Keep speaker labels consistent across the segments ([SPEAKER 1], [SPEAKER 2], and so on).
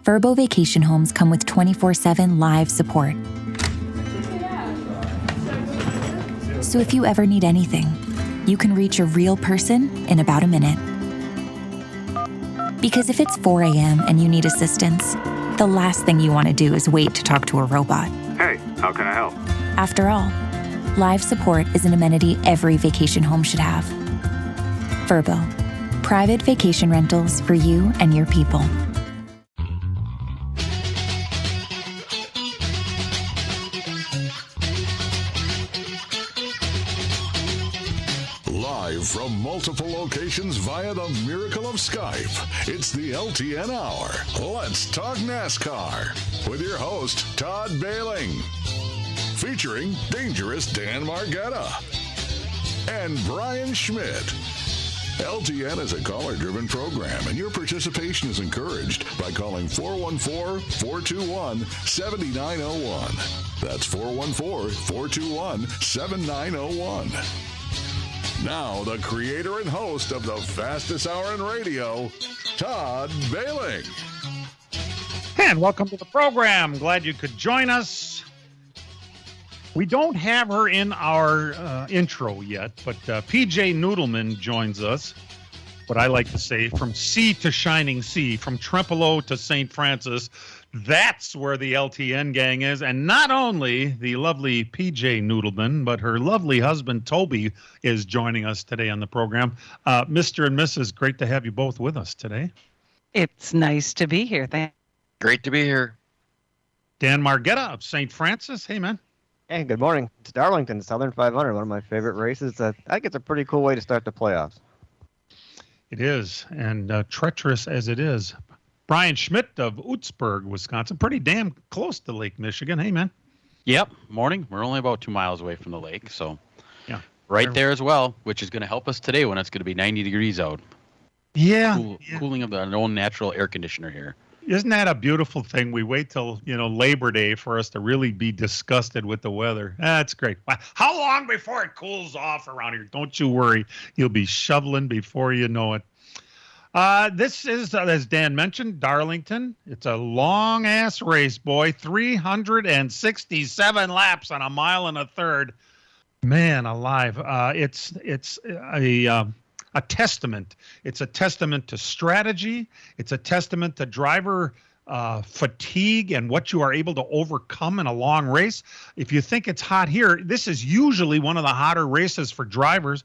[SPEAKER 1] Verbo Vacation Homes come with 24/7 live support. So if you ever need anything, you can reach a real person in about a minute. Because if it's 4 a.m. and you need assistance, the last thing you want to do is wait to talk to a robot.
[SPEAKER 2] Hey, how can I help?
[SPEAKER 1] After all, live support is an amenity every vacation home should have. Verbo, private vacation rentals for you and your people.
[SPEAKER 3] Live from multiple locations via the miracle of Skype, it's the LTN Hour. Let's talk NASCAR with your host, Todd Bailing. Featuring dangerous Dan Margetta and Brian Schmidt. LTN is a caller-driven program, and your participation is encouraged by calling 414-421-7901. That's 414-421-7901. Now, the creator and host of the fastest hour in radio, Todd Bailing.
[SPEAKER 4] And welcome to the program. Glad you could join us. We don't have her in our intro yet, but PJ Noodleman joins us. What I like to say, from sea to shining sea, from Trempealeau to St. Francis, that's where the LTN gang is. And not only the lovely PJ Noodleman, but her lovely husband, Toby, is joining us today on the program. Mr. and Mrs., great to have you both with us today.
[SPEAKER 5] It's nice to be here.
[SPEAKER 6] Great to be here.
[SPEAKER 4] Dan Margetta of St. Francis. Hey, man.
[SPEAKER 7] Hey, good morning. It's Darlington, Southern 500, one of my favorite races. I think it's a pretty cool way to start the playoffs.
[SPEAKER 4] It is, and treacherous as it is. Brian Schmidt of Utzberg, Wisconsin, pretty damn close to Lake Michigan. Hey, man.
[SPEAKER 6] Yep, morning. We're only about 2 miles away from the lake, so
[SPEAKER 4] yeah,
[SPEAKER 6] right there as well, which is going to help us today when it's going to be 90 degrees out.
[SPEAKER 4] Yeah,
[SPEAKER 6] Cooling of our own natural air conditioner here.
[SPEAKER 4] Isn't that a beautiful thing? We wait till, Labor Day for us to really be disgusted with the weather. That's great. How long before it cools off around here? Don't you worry. You'll be shoveling before you know it. This is, as Dan mentioned, Darlington. It's a long-ass race, boy. 367 laps on a mile and a third. Man alive. It's a testament. It's a testament to strategy. It's a testament to driver fatigue and what you are able to overcome in a long race. If you think it's hot here, this is usually one of the hotter races for drivers.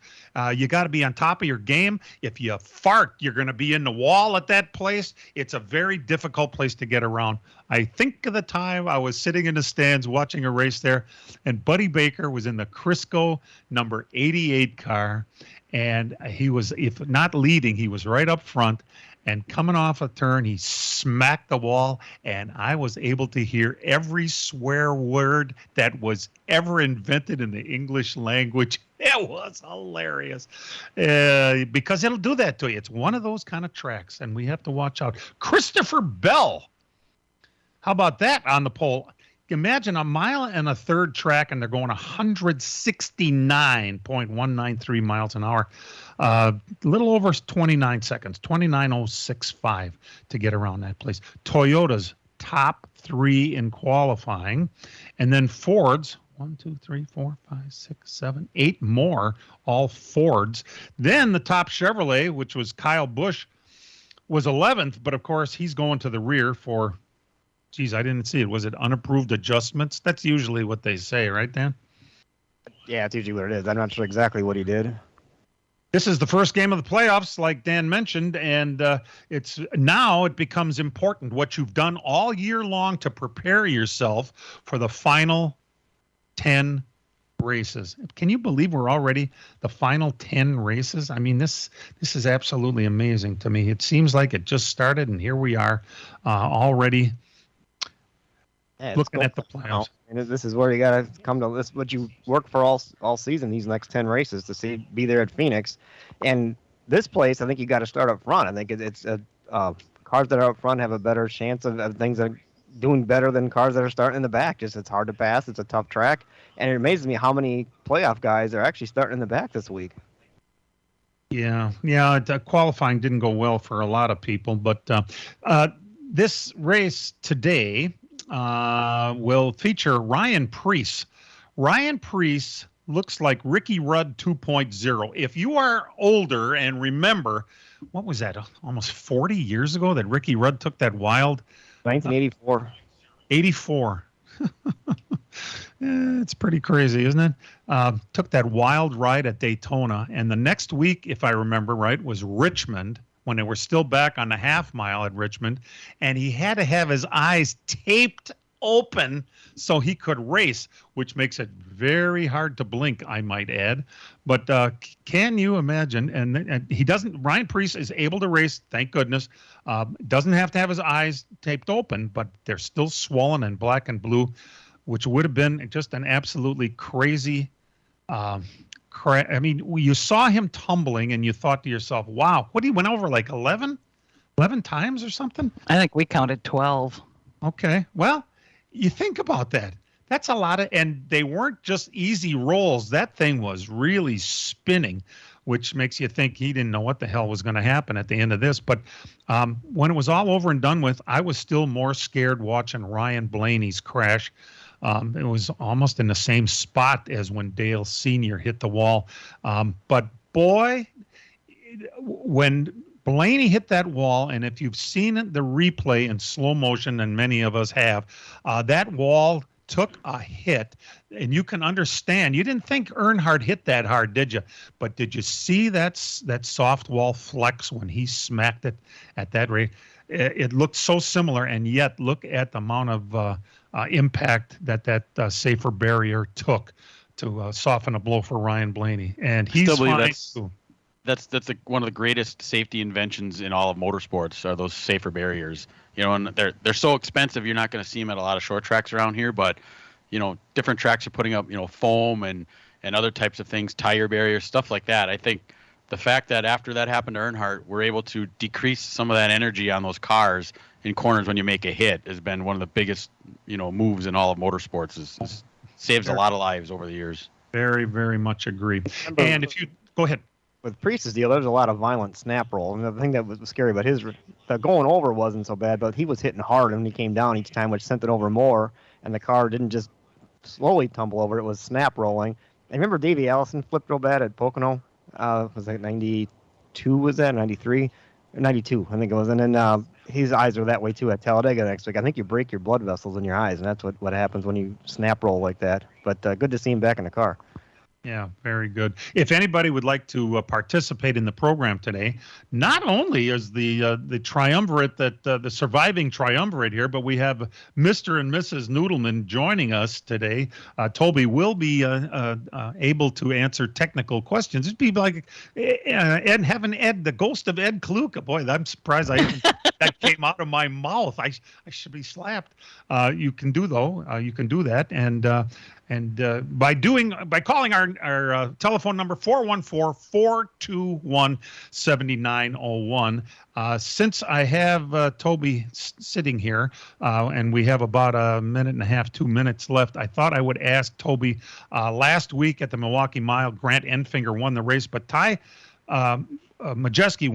[SPEAKER 4] You got to be on top of your game. If you fart, you're going to be in the wall at that place. It's a very difficult place to get around. I think of the time I was sitting in the stands watching a race there, and Buddy Baker was in the Crisco number 88 car. And he was, if not leading, he was right up front. And coming off a turn, he smacked the wall. And I was able to hear every swear word that was ever invented in the English language. It was hilarious because it'll do that to you. It's one of those kind of tracks, and we have to watch out. Christopher Bell. How about that on the pole? Imagine a mile and a third track, and they're going 169.193 miles an hour. A little over 29 seconds, 29.065 to get around that place. Toyota's top three in qualifying. And then Ford's, 1, 2, 3, 4, 5, 6, 7, 8 more, all Fords. Then the top Chevrolet, which was Kyle Busch, was 11th, but of course he's going to the rear for... Geez, I didn't see it. Was it unapproved adjustments? That's usually what they say, right, Dan?
[SPEAKER 7] Yeah, it's usually what it is. I'm not sure exactly what he did.
[SPEAKER 4] This is the first game of the playoffs, like Dan mentioned, and it becomes important what you've done all year long to prepare yourself for the final 10 races. Can you believe we're already the final 10 races? I mean, this is absolutely amazing to me. It seems like it just started, and here we are already. Yeah, looking at the playoffs.
[SPEAKER 7] And this is where you got to come to this. What you work for all season, these next 10 races, to be there at Phoenix. And this place, I think you got to start up front. I think it's cars that are up front have a better chance of things that are doing better than cars that are starting in the back. Just it's hard to pass. It's a tough track. And it amazes me how many playoff guys are actually starting in the back this week.
[SPEAKER 4] Yeah. Qualifying didn't go well for a lot of people, but This race today will feature Ryan Preece. Ryan Preece looks like Ricky Rudd 2.0. If you are older and remember, what was that, almost 40 years ago that Ricky Rudd took that wild?
[SPEAKER 7] 1984.
[SPEAKER 4] 84. It's pretty crazy, isn't it? Took that wild ride at Daytona. And the next week, if I remember right, was Richmond, when they were still back on the half mile at Richmond. And he had to have his eyes taped open so he could race, which makes it very hard to blink, I might add. But can you imagine? And he doesn't, Ryan Preece is able to race, thank goodness. Doesn't have to have his eyes taped open, but they're still swollen and black and blue, which would have been just an absolutely crazy I mean, you saw him tumbling and you thought to yourself, wow, what, he went over like 11 times or something?
[SPEAKER 5] I think we counted 12.
[SPEAKER 4] Okay. Well, you think about that. That's a lot and they weren't just easy rolls. That thing was really spinning, which makes you think he didn't know what the hell was going to happen at the end of this. But when it was all over and done with, I was still more scared watching Ryan Blaney's crash. It was almost in the same spot as when Dale Sr. hit the wall. But boy, when Blaney hit that wall, and if you've seen the replay in slow motion, and many of us have, that wall took a hit, and you can understand. You didn't think Earnhardt hit that hard, did you? But did you see that soft wall flex when he smacked it at that rate? It looked so similar, and yet look at the amount of impact that safer barrier took to soften a blow for Ryan Blaney. And he's
[SPEAKER 6] Still believe
[SPEAKER 4] fine.
[SPEAKER 6] that's one of the greatest safety inventions in all of motorsports are those safer barriers. You know, and they're so expensive, you're not going to see them at a lot of short tracks around here. But you know, different tracks are putting up, you know, foam and other types of things, tire barriers, stuff like that. I think the fact that after that happened to Earnhardt, we're able to decrease some of that energy on those cars in corners when you make a hit has been one of the biggest, you know, moves in all of motorsports. Is saves a lot of lives over the years.
[SPEAKER 4] Very, very much agree. And if you go ahead.
[SPEAKER 7] With Preece's deal, there's a lot of violent snap roll. And the thing that was scary about the going over wasn't so bad, but he was hitting hard when he came down each time, which sent it over more. And the car didn't just slowly tumble over; it was snap rolling. I remember Davey Allison flipped real bad at Pocono. Was that 92? Was that 93? 92, I think it was. And then his eyes are that way too at Talladega next week. I think you break your blood vessels in your eyes, and that's what happens when you snap roll like that. But good to see him back in the car.
[SPEAKER 4] Yeah, very good. If anybody would like to participate in the program today, not only is the triumvirate the surviving triumvirate here, but we have Mr. and Mrs. Noodleman joining us today. Toby will be able to answer technical questions. It'd be like having Ed, the ghost of Ed Kluka. Boy, I'm surprised that came out of my mouth. I should be slapped. You can do that, and by calling our telephone number 414-421-7901. Since I have Toby sitting here, and we have about a minute and a half, 2 minutes left, I thought I would ask Toby. Last week at the Milwaukee Mile, Grant Enfinger won the race, but Ty Majeski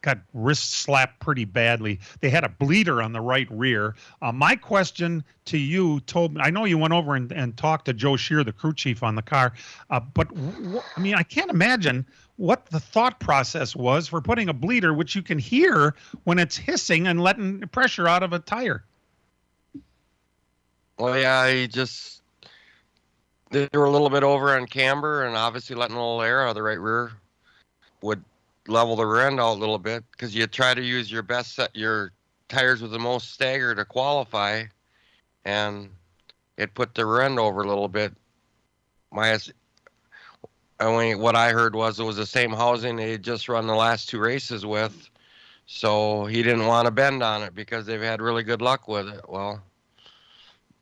[SPEAKER 4] got wrist slapped pretty badly. They had a bleeder on the right rear. My question to you, Toby, I know you went over and talked to Joe Shear, the crew chief on the car, but I mean, I can't imagine what the thought process was for putting a bleeder, which you can hear when it's hissing and letting pressure out of a tire.
[SPEAKER 2] Well, yeah, they were a little bit over on camber, and obviously letting a little air out of the right rear would level the rear end out a little bit, because you try to use your your tires with the most stagger to qualify, and it put the rear end over a little bit. What I heard was it was the same housing they had just run the last two races with, so he didn't want to bend on it because they've had really good luck with it. Well,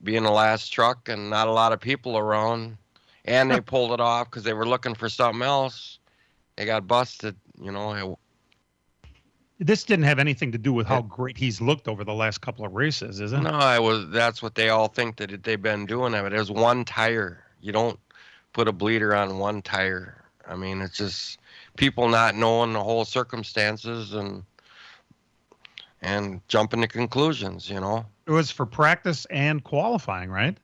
[SPEAKER 2] being the last truck and not a lot of people around, and they pulled it off because they were looking for something else. They got busted, you know.
[SPEAKER 4] This didn't have anything to do with how great he's looked over the last couple of races, is it?
[SPEAKER 2] No, that's what they all think that they've been doing of it. It was one tire. You don't put a bleeder on one tire. I mean, it's just people not knowing the whole circumstances, and and jumping to conclusions, you know.
[SPEAKER 4] It was for practice and qualifying, right?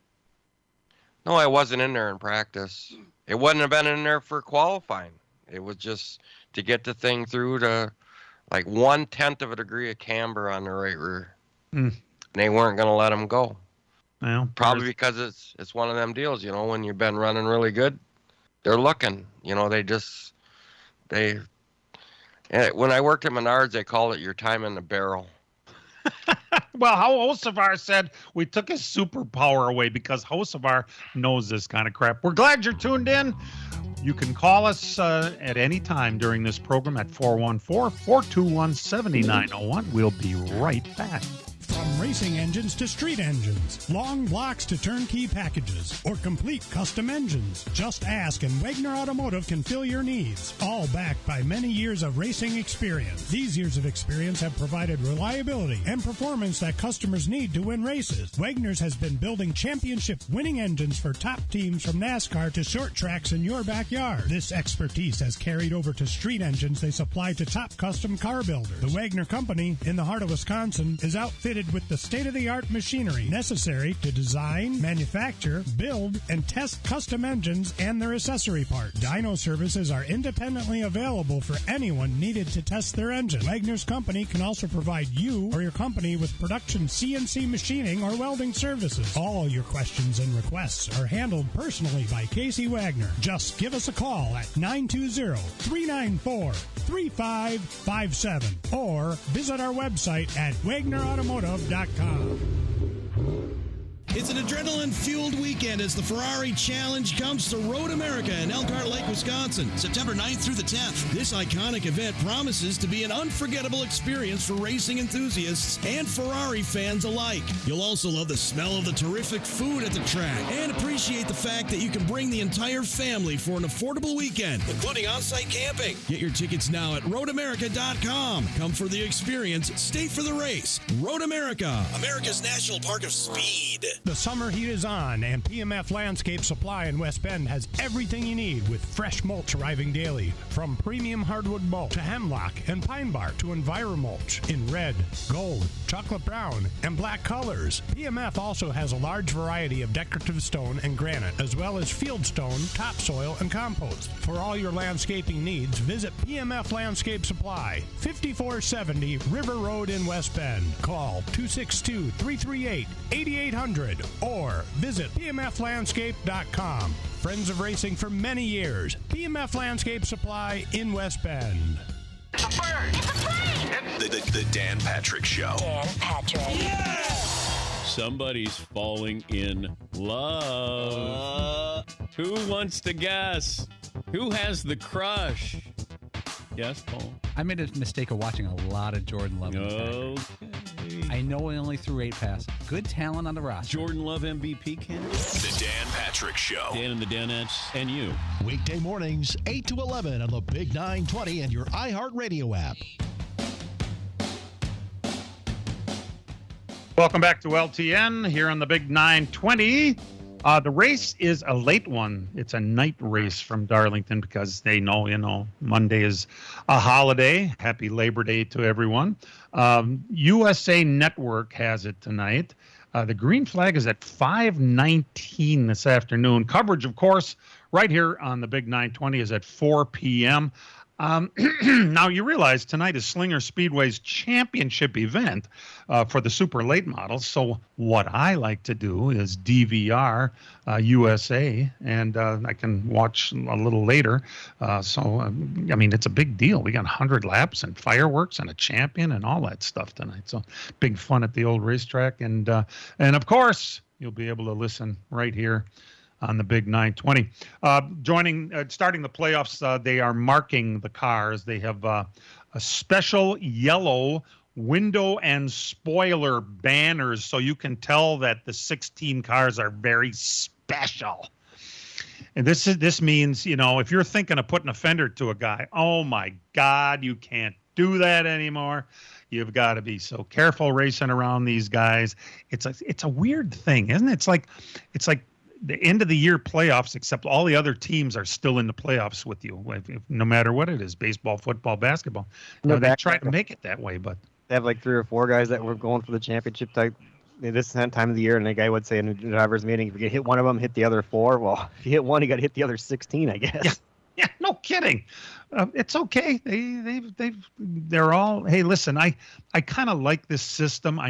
[SPEAKER 2] No, I wasn't in there in practice. It wouldn't have been in there for qualifying. It was just to get the thing through to like 1/10 of a degree of camber on the right rear. And they weren't going to let him go.
[SPEAKER 4] Well,
[SPEAKER 2] Probably because it's one of them deals, you know, when you've been running really good, they're looking, you know, when I worked at Menards, they called it your time in the barrel.
[SPEAKER 4] Well, Hocevar said we took his superpower away because Hocevar knows this kind of crap. We're glad you're tuned in. You can call us at any time during this program at 414-421-7901. We'll be right back.
[SPEAKER 8] From racing engines to street engines, long blocks to turnkey packages, or complete custom engines, just ask and Wagner Automotive can fill your needs. All backed by many years of racing experience. These years of experience have provided reliability and performance that customers need to win races. Wagner's has been building championship winning engines for top teams from NASCAR to short tracks in your backyard. This expertise has carried over to street engines they supply to top custom car builders. The Wagner Company in the heart of Wisconsin is outfitted with the state-of-the-art machinery necessary to design, manufacture, build, and test custom engines and their accessory parts. Dyno services are independently available for anyone needed to test their engine. Wagner's Company can also provide you or your company with production CNC machining or welding services. All your questions and requests are handled personally by Casey Wagner. Just give us a call at 920-394-3557 or visit our website at wagnerautomotive.com.
[SPEAKER 9] It's an adrenaline-fueled weekend as the Ferrari Challenge comes to Road America in Elkhart Lake, Wisconsin, September 9th through the 10th. This iconic event promises to be an unforgettable experience for racing enthusiasts and Ferrari fans alike. You'll also love the smell of the terrific food at the track and appreciate the fact that you can bring the entire family for an affordable weekend, including on-site camping. Get your tickets now at roadamerica.com. Come for the experience, stay for the race. Road America, America's National Park of Speed.
[SPEAKER 8] The summer heat is on, and PMF Landscape Supply in West Bend has everything you need with fresh mulch arriving daily. From premium hardwood mulch to hemlock and pine bark to EnviroMulch in red, gold, chocolate brown, and black colors. PMF also has a large variety of decorative stone and granite, as well as field stone, topsoil, and compost. For all your landscaping needs, visit PMF Landscape Supply, 5470 River Road in West Bend. Call 262-338-8800 or visit pmflandscape.com. Friends of racing for many years. PMF Landscape Supply in West Bend.
[SPEAKER 10] It's a bird! It's a plane!
[SPEAKER 11] The Dan Patrick Show.
[SPEAKER 10] Dan Patrick. Yeah!
[SPEAKER 12] Somebody's falling in love. Who wants to guess? Who has the crush? Yes, Paul?
[SPEAKER 13] I made a mistake of watching a lot of Jordan Love.
[SPEAKER 12] Okay.
[SPEAKER 13] I know he only threw 8 passes. Good talent on the roster.
[SPEAKER 12] Jordan Love MVP candidate?
[SPEAKER 11] The Dan Patrick Show.
[SPEAKER 12] Dan and the Danettes and you.
[SPEAKER 14] Weekday mornings, 8 to 11 on the Big 920 and your iHeartRadio app.
[SPEAKER 4] Welcome back to LTN here on the Big 920. The race is a late one. It's a night race from Darlington because they know, Monday is a holiday. Happy Labor Day to everyone. USA Network has it tonight. The green flag is at 5:19 this afternoon. Coverage, of course, right here on the Big 920 is at 4 p.m. Now, you realize tonight is Slinger Speedway's championship event for the super late models. So what I like to do is DVR USA, and I can watch a little later. It's a big deal. We got 100 laps and fireworks and a champion and all that stuff tonight. So big fun at the old racetrack. And of course, you'll be able to listen right here on the Big 920. Starting the playoffs, they are marking the cars. They have a special yellow window and spoiler banners, so you can tell that the 16 cars are very special. And this means, if you're thinking of putting a fender to a guy, oh my God, you can't do that anymore. You've got to be so careful racing around these guys. It's a weird thing, isn't it? It's like the end of the year playoffs, except all the other teams are still in the playoffs with you, no matter what it is, baseball, football, basketball. They try to make it that way, but
[SPEAKER 7] They have like 3 or 4 guys that were going for the championship type this time of the year, and the guy would say in the drivers' meeting, if you get hit one of them, hit the other 4. Well, if you hit one, you got to hit the other 16, I guess.
[SPEAKER 4] Yeah, no kidding. It's okay. They're all. Hey, listen, I kind of like this system.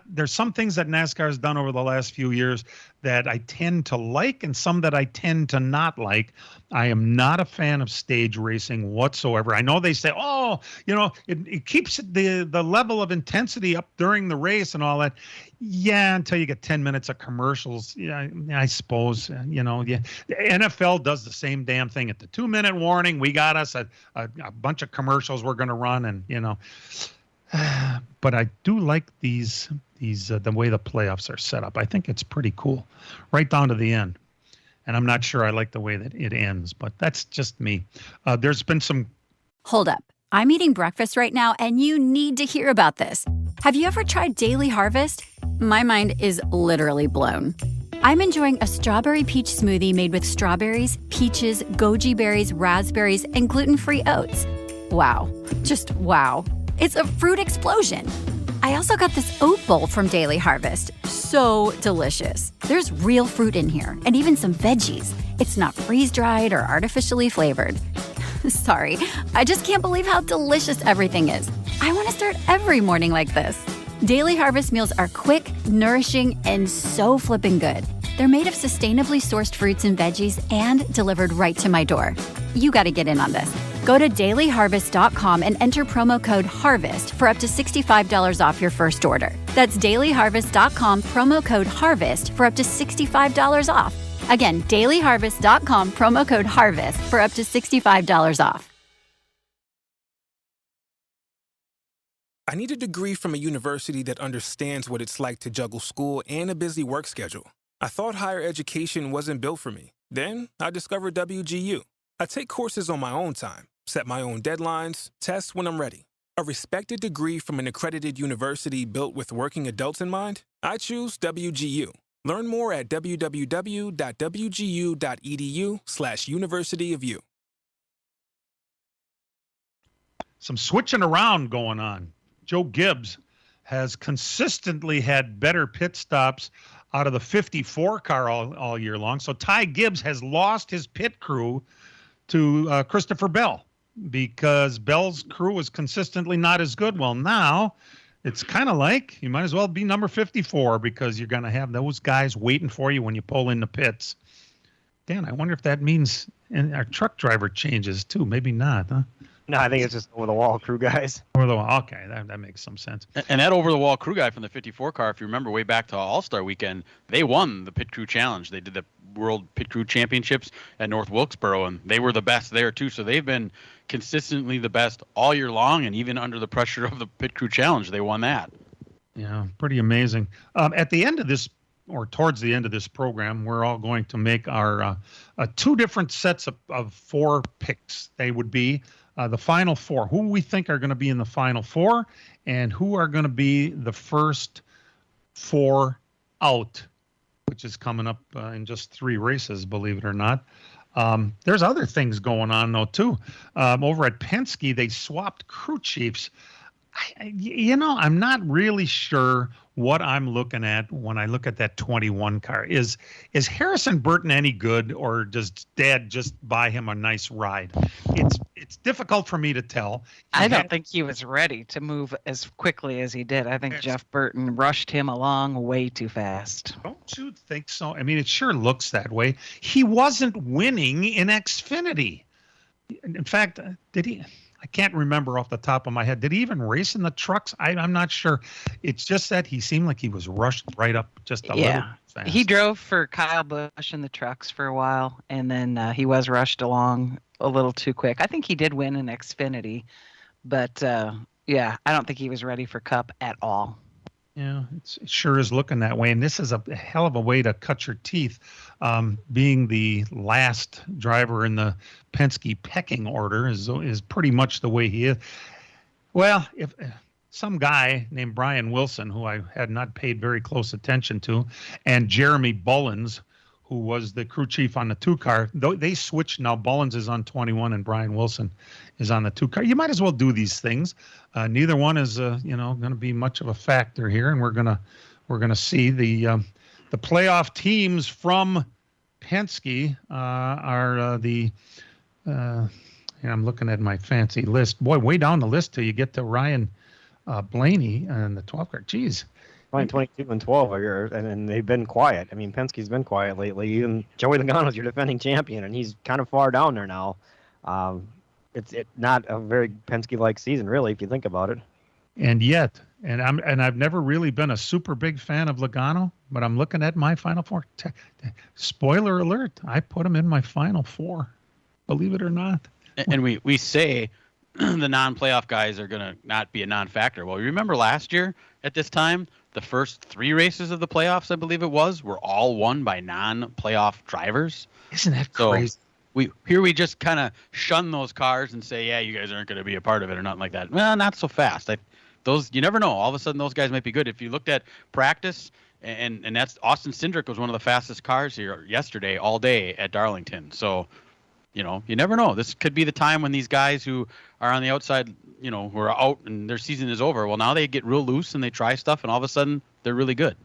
[SPEAKER 4] There's some things that NASCAR has done over the last few years that I tend to like, and some that I tend to not like. I am not a fan of stage racing whatsoever. I know they say, oh, it keeps the level of intensity up during the race and all that. Yeah, until you get 10 minutes of commercials. Yeah, I suppose, yeah. The NFL does the same damn thing at the 2-minute warning. We got us a bunch of commercials we're going to run, and, but I do like these the way the playoffs are set up. I think it's pretty cool right down to the end. And I'm not sure I like the way that it ends, but that's just me. There's been some.
[SPEAKER 15] Hold up. I'm eating breakfast right now, and you need to hear about this. Have you ever tried Daily Harvest? My mind is literally blown. I'm enjoying a strawberry peach smoothie made with strawberries, peaches, goji berries, raspberries, and gluten-free oats. Wow. Just wow. It's a fruit explosion. I also got this oat bowl from Daily Harvest. So delicious. There's real fruit in here, and even some veggies. It's not freeze-dried or artificially flavored. Sorry, I just can't believe how delicious everything is. I want to start every morning like this. Daily Harvest meals are quick, nourishing, and so flipping good. They're made of sustainably sourced fruits and veggies and delivered right to my door. You got to get in on this. Go to dailyharvest.com and enter promo code HARVEST for up to $65 off your first order. That's dailyharvest.com, promo code HARVEST for up to $65 off. Again, dailyharvest.com, promo code HARVEST for up to $65 off.
[SPEAKER 16] I need a degree from a university that understands what it's like to juggle school and a busy work schedule. I thought higher education wasn't built for me. Then I discovered WGU. I take courses on my own time, set my own deadlines, test when I'm ready. A respected degree from an accredited university built with working adults in mind? I choose WGU. Learn more at www.wgu.edu/universityofU.
[SPEAKER 4] Some switching around going on. Joe Gibbs has consistently had better pit stops out of the 54 car all year long. So Ty Gibbs has lost his pit crew to Christopher Bell because Bell's crew was consistently not as good. Well, now it's kind of like you might as well be number 54 because you're going to have those guys waiting for you when you pull in the pits. Dan, I wonder if that means our truck driver changes too. Maybe not, huh?
[SPEAKER 7] No, I think it's just over-the-wall crew guys.
[SPEAKER 4] Over-the-wall, okay, that makes some sense.
[SPEAKER 6] And that over-the-wall crew guy from the 54 car, if you remember way back to All-Star Weekend, they won the Pit Crew Challenge. They did the World Pit Crew Championships at North Wilkesboro, and they were the best there too. So they've been consistently the best all year long, and even under the pressure of the Pit Crew Challenge, they won that.
[SPEAKER 4] Yeah, pretty amazing. At the end of this, or towards the end of this program, we're all going to make our 2 different sets of 4 picks. They would be the final 4, who we think are going to be in the final 4 and who are going to be the first 4 out, which is coming up in just 3 races, believe it or not. There's other things going on, though, too. Over at Penske, they swapped crew chiefs. I'm not really sure what I'm looking at when I look at that 21 car. Is Harrison Burton any good, or does Dad just buy him a nice ride? It's difficult for me to tell.
[SPEAKER 5] I don't think he was ready to move as quickly as he did. I think Jeff Burton rushed him along way too fast.
[SPEAKER 4] Don't you think so? I mean, it sure looks that way. He wasn't winning in Xfinity. In fact, did he? I can't remember off the top of my head. Did he even race in the trucks? I'm not sure. It's just that he seemed like he was rushed right up just a little fast.
[SPEAKER 5] He drove for Kyle Busch in the trucks for a while, and then he was rushed along a little too quick. I think he did win in Xfinity, but I don't think he was ready for Cup at all.
[SPEAKER 4] Yeah, it sure is looking that way. And this is a hell of a way to cut your teeth, being the last driver in the Penske pecking order is pretty much the way he is. Well, if some guy named Brian Wilson, who I had not paid very close attention to, and Jeremy Bullins, who was the crew chief on the 2-car. They switched now. Bullins is on 21 and Brian Wilson is on the 2-car. You might as well do these things. Neither one is going to be much of a factor here, and we're gonna see the playoff teams from Penske are the. I'm looking at my fancy list. Boy, way down the list till you get to Ryan Blaney and the 12-car. Jeez.
[SPEAKER 7] 22 and 12 and they've been quiet. I mean, Penske's been quiet lately. Even Joey Logano's your defending champion, and he's kind of far down there now. It's not a very Penske-like season, really, if you think about it.
[SPEAKER 4] And yet, I've never really been a super big fan of Logano, but I'm looking at my Final Four. Spoiler alert, I put him in my Final Four, believe it or not.
[SPEAKER 6] And we say the non-playoff guys are going to not be a non-factor. Well, you remember last year at this time, the first 3 races of the playoffs, I believe it was, were all won by non-playoff drivers.
[SPEAKER 4] Isn't that crazy?
[SPEAKER 6] We just kind of shun those cars and say, yeah, you guys aren't going to be a part of it or nothing like that. Well, not so fast. You never know. All of a sudden, those guys might be good. If you looked at practice, and that's Austin Cindric was one of the fastest cars here yesterday all day at Darlington. So, you never know. This could be the time when these guys who are on the outside, who are out and their season is over, well, now they get real loose and they try stuff, and all of a sudden they're really good.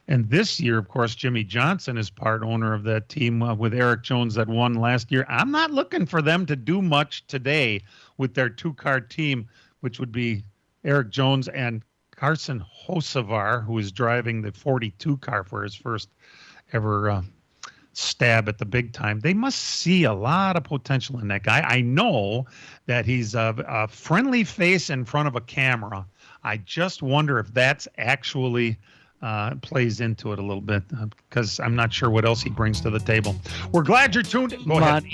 [SPEAKER 4] And this year, of course, Jimmy Johnson is part owner of that team with Eric Jones that won last year. I'm not looking for them to do much today with their 2-car team, which would be Eric Jones and Carson Hocevar, who is driving the 42 car for his first ever stab at the big time. They must see a lot of potential in that guy. I know that he's a friendly face in front of a camera. I just wonder if that's actually plays into it a little bit, because I'm not sure what else he brings to the table. We're glad you're tuned in. Go ahead.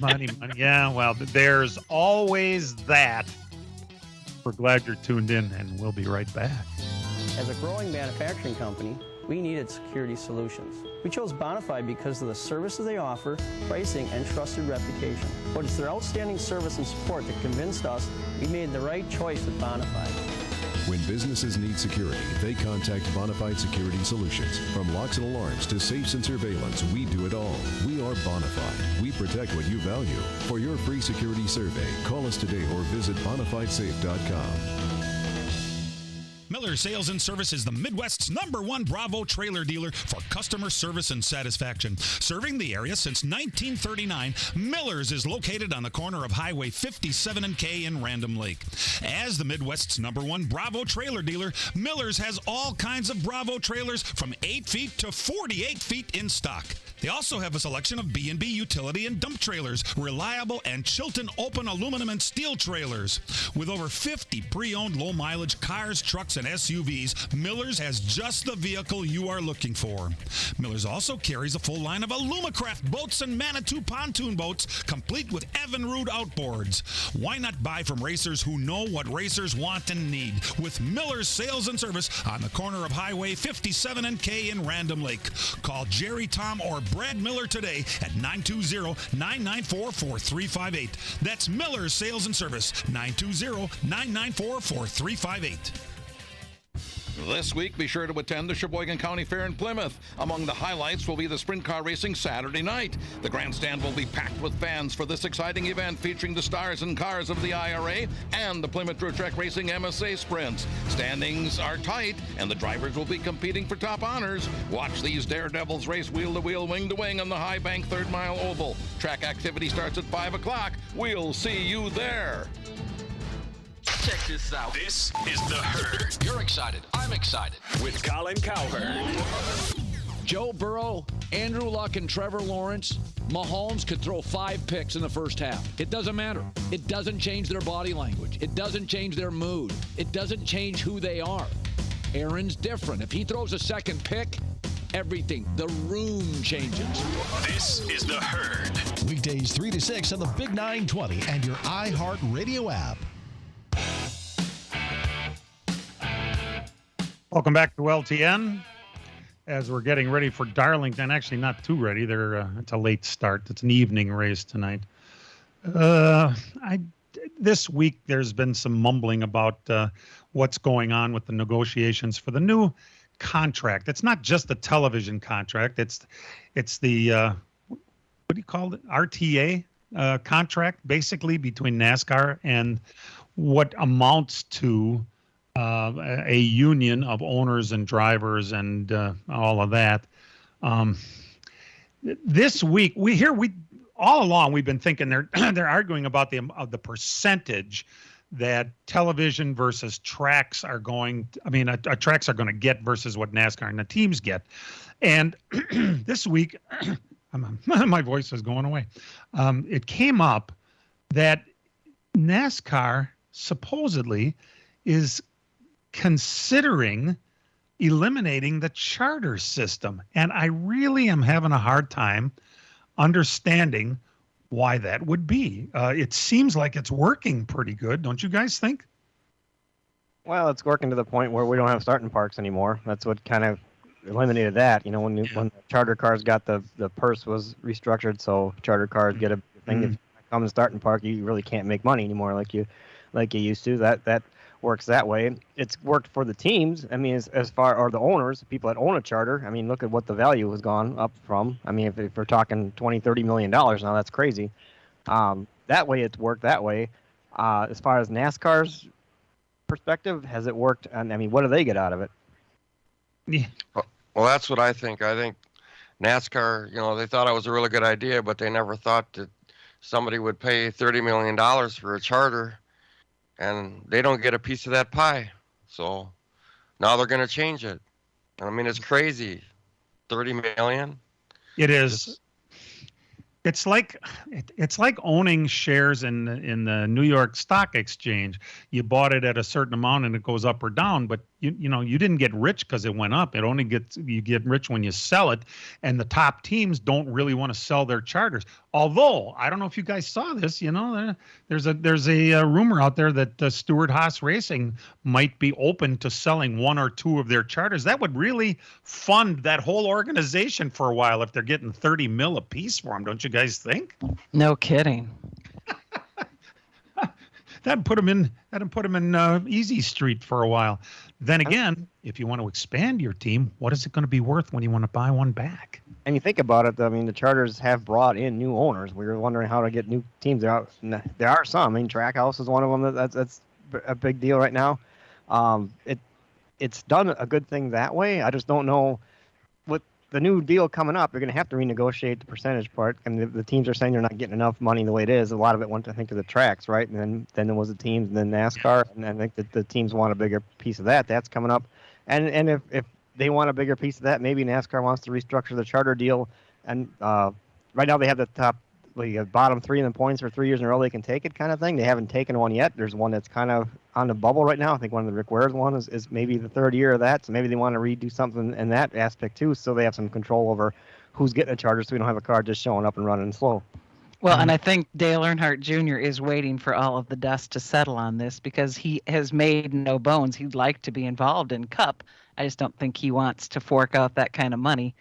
[SPEAKER 4] Money. Yeah, well, there's always that. We're glad you're tuned in, and we'll be right back.
[SPEAKER 17] As a growing manufacturing company, we needed security solutions. We chose Bonafide because of the services they offer, pricing, and trusted reputation. But it's their outstanding service and support that convinced us we made the right choice with Bonafide.
[SPEAKER 18] When businesses need security, they contact Bonafide Security Solutions. From locks and alarms to safes and surveillance, we do it all. We are Bonafide. We protect what you value. For your free security survey, call us today or visit bonafidesafe.com.
[SPEAKER 19] Miller Sales and Service is the Midwest's #1 Bravo trailer dealer for customer service and satisfaction. Serving the area since 1939, Miller's is located on the corner of Highway 57 and K in Random Lake. As the Midwest's #1 Bravo trailer dealer, Miller's has all kinds of Bravo trailers from 8 feet to 48 feet in stock. They also have a selection of B&B utility and dump trailers, reliable and Chilton open aluminum and steel trailers. With over 50 pre-owned low-mileage cars, trucks, and SUVs, Miller's has just the vehicle you are looking for. Miller's also carries a full line of Alumacraft boats and Manitou pontoon boats, complete with Evinrude outboards. Why not buy from racers who know what racers want and need? With Miller's Sales and Service on the corner of Highway 57 and K in Random Lake. Call Jerry, Tom, or Brad Miller today at 920-994-4358. That's Miller's Sales and Service, 920-994-4358.
[SPEAKER 20] This week, be sure to attend the Sheboygan County Fair in Plymouth. Among the highlights will be the sprint car racing Saturday night. The grandstand will be packed with fans for this exciting event featuring the stars and cars of the IRA and the Plymouth Dirt Track Racing MSA sprints. Standings are tight, and the drivers will be competing for top honors. Watch these daredevils race wheel to wheel, wing to wing on the High Bank 3rd Mile Oval. Track activity starts at 5 o'clock. We'll see you there.
[SPEAKER 11] Check this out. This is The Herd. You're excited. I'm excited. With Colin Cowherd.
[SPEAKER 21] Joe Burrow, Andrew Luck, and Trevor Lawrence, Mahomes could throw 5 picks in the first half. It doesn't matter. It doesn't change their body language. It doesn't change their mood. It doesn't change who they are. Aaron's different. If he throws a second pick, everything, the room changes.
[SPEAKER 11] This is The Herd.
[SPEAKER 14] Weekdays 3 to 6 on the Big 920 and your iHeart Radio app.
[SPEAKER 4] Welcome back to LTN. As we're getting ready for Darlington, actually not too ready. It's a late start. It's an evening race tonight. This week there's been some mumbling about what's going on with the negotiations for the new contract. It's not just the television contract. It's the what do you call it? RTA contract, basically between NASCAR and what amounts to a union of owners and drivers and all of that. This week, we all along we've been thinking they're arguing about the percentage that television versus tracks are going. Tracks are going to get versus what NASCAR and the teams get. And this week, my voice is going away. It came up that NASCAR supposedly is considering eliminating the charter system. And I really am having a hard time understanding why that would be. It seems like it's working pretty good. Don't you guys think?
[SPEAKER 7] Well, it's working to the point where we don't have starting parks anymore. That's what kind of eliminated that. When the charter cars got the purse was restructured, so charter cars get a thing. If you come to starting park, you really can't make money anymore like you used to. That works that way. It's worked for the teams. As far or the owners, people that own a charter. Look at what the value has gone up from. If we're talking $20-30 million now, that's crazy. That way, it's worked that way. As far as NASCAR's perspective, has it worked? And what do they get out of it?
[SPEAKER 4] Yeah.
[SPEAKER 2] Well, that's what I think. I think NASCAR, they thought it was a really good idea, but they never thought that somebody would pay $30 million for a charter, and they don't get a piece of that pie. So now they're going to change it. It's crazy. $30 million.
[SPEAKER 4] It is. It's like owning shares in the New York Stock Exchange. You bought it at a certain amount and it goes up or down, but you didn't get rich because it went up. You get rich when you sell it, and the top teams don't really want to sell their charters. Although I don't know if you guys saw this, there's a rumor out there that Stewart Haas Racing might be open to selling one or two of their charters. That would really fund that whole organization for a while if they're getting $30 million a piece for them. Don't you guys think?
[SPEAKER 5] No kidding.
[SPEAKER 4] That'd put them in easy street for a while. Then again, if you want to expand your team, what is it going to be worth when you want to buy one back?
[SPEAKER 7] And you think about it, the charters have brought in new owners. We were wondering how to get new teams. There are some. Trackhouse is one of them. That's a big deal right now. It's done a good thing that way. I just don't know what the new deal coming up. You're going to have to renegotiate the percentage part, and the teams are saying they're not getting enough money the way it is. A lot of it went, I think, to the tracks, right? And then there was the teams, and then NASCAR, and I think that the teams want a bigger piece of that. That's coming up, and if they want a bigger piece of that, maybe NASCAR wants to restructure the charter deal. And right now they have the top, bottom three in the points for 3 years in a row they can take it kind of thing. They haven't taken one yet. There's one that's kind of on the bubble right now. I think one of the Rick Ware's one is maybe the third year of that. So maybe they want to redo something in that aspect too, so they have some control over who's getting a charter, so we don't have a car just showing up and running slow.
[SPEAKER 5] Well, and I think Dale Earnhardt Jr. is waiting for all of the dust to settle on this because he has made no bones. He'd like to be involved in Cup. I just don't think he wants to fork out that kind of money.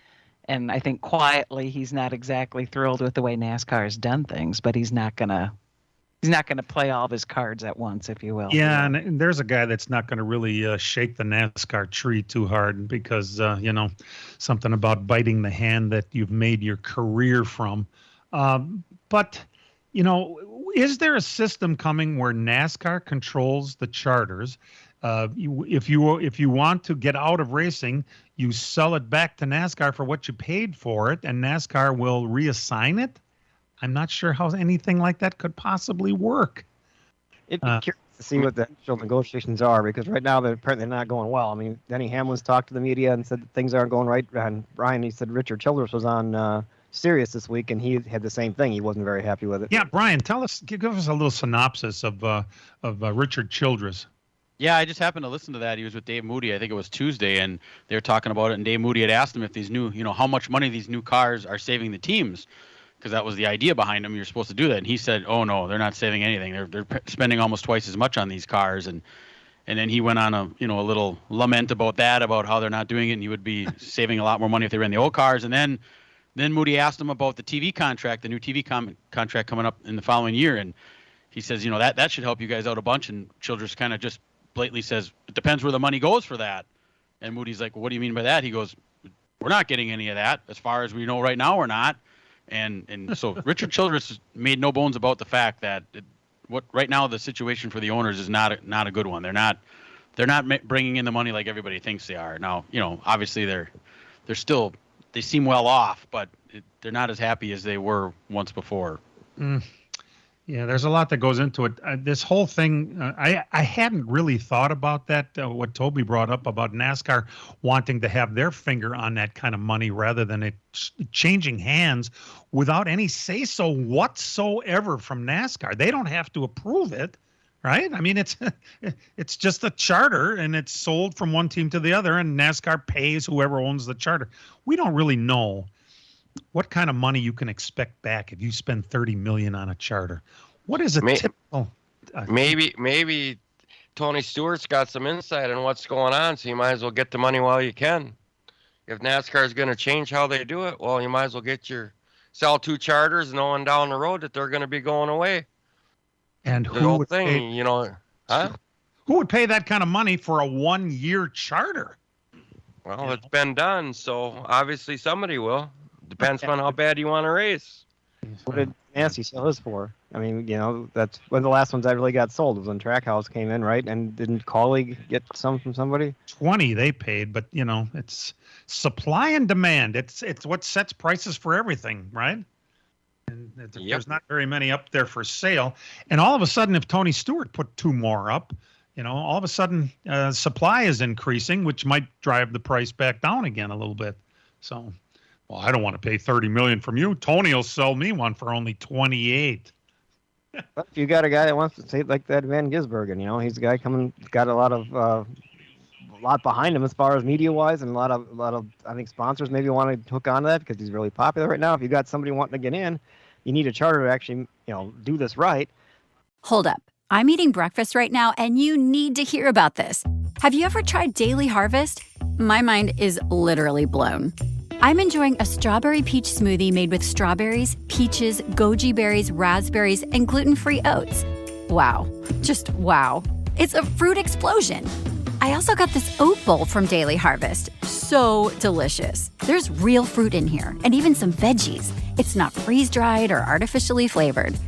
[SPEAKER 5] And I think quietly he's not exactly thrilled with the way NASCAR has done things, but he's not gonna play all of his cards at once, if you will.
[SPEAKER 4] Yeah, and there's a guy that's not going to really shake the NASCAR tree too hard because something about biting the hand that you've made your career from. But is there a system coming where NASCAR controls the charters? If you want to get out of racing, you sell it back to NASCAR for what you paid for it, and NASCAR will reassign it. I'm not sure how anything like that could possibly work.
[SPEAKER 7] It'd be curious to see what the actual negotiations are, because right now they're apparently not going well. Denny Hamlin's talked to the media and said that things aren't going right. And Brian, he said Richard Childress was on Sirius this week, and he had the same thing. He wasn't very happy with it.
[SPEAKER 4] Yeah, Brian, give us a little synopsis of Richard Childress.
[SPEAKER 6] Yeah, I just happened to listen to that. He was with Dave Moody. I think it was Tuesday, and they were talking about it. And Dave Moody had asked him if these new, how much money these new cars are saving the teams, because that was the idea behind them. You're supposed to do that. And he said, "Oh no, they're not saving anything. They're spending almost twice as much on these cars." And then he went on a little lament about that, about how they're not doing it, and he would be saving a lot more money if they ran the old cars. And then Moody asked him about the TV contract, the new TV contract coming up in the following year, and he says, that should help you guys out a bunch. And Childress kind of just blatantly says, it depends where the money goes for that. And Moody's like, well, what do you mean by that? He goes, we're not getting any of that. As far as we know right now, we're not. And so Richard Childress made no bones about the fact that right now the situation for the owners is not a good one. They're not bringing in the money like everybody thinks they are. Now, obviously they seem well off, but they're not as happy as they were once before.
[SPEAKER 4] Yeah, there's a lot that goes into it. This whole thing, I hadn't really thought about that, what Toby brought up about NASCAR wanting to have their finger on that kind of money rather than it changing hands without any say-so whatsoever from NASCAR. They don't have to approve it, right? I mean, it's just a charter, and it's sold from one team to the other, and NASCAR pays whoever owns the charter. We don't really know what kind of money you can expect back if you spend $30 million on a charter. What is a typical?
[SPEAKER 2] Maybe Tony Stewart's got some insight on what's going on, so you might as well get the money while you can. If NASCAR is going to change how they do it, well, you might as well sell 2 charters, knowing down the road that they're going to be going away.
[SPEAKER 4] And who would pay that kind of money for a 1-year charter?
[SPEAKER 2] Well, it's been done, so obviously somebody will. Depends on how bad you want to race.
[SPEAKER 7] What did Nancy sell his for? I mean, that's one of the last ones I really got sold was when Trackhouse came in, right? And didn't Colleague get some from somebody?
[SPEAKER 4] 20 they paid, but it's supply and demand. It's what sets prices for everything, right? And there's not very many up there for sale. And all of a sudden, if Tony Stewart put 2 more up, all of a sudden supply is increasing, which might drive the price back down again a little bit. So, well, I don't want to pay $30 million from you. Tony will sell me one for only 28.
[SPEAKER 7] But if you got a guy that wants to say like that, Van Gisbergen, he's a guy got a lot behind him as far as media wise, and a lot of I think sponsors maybe want to hook on to that because he's really popular right now. If you got somebody wanting to get in, you need a charter to actually do this right.
[SPEAKER 15] Hold up. I'm eating breakfast right now, and you need to hear about this. Have you ever tried Daily Harvest? My mind is literally blown. I'm enjoying a strawberry peach smoothie made with strawberries, peaches, goji berries, raspberries, and gluten-free oats. Wow. Just wow. It's a fruit explosion. I also got this oat bowl from Daily Harvest. So delicious. There's real fruit in here, and even some veggies. It's not freeze-dried or artificially flavored.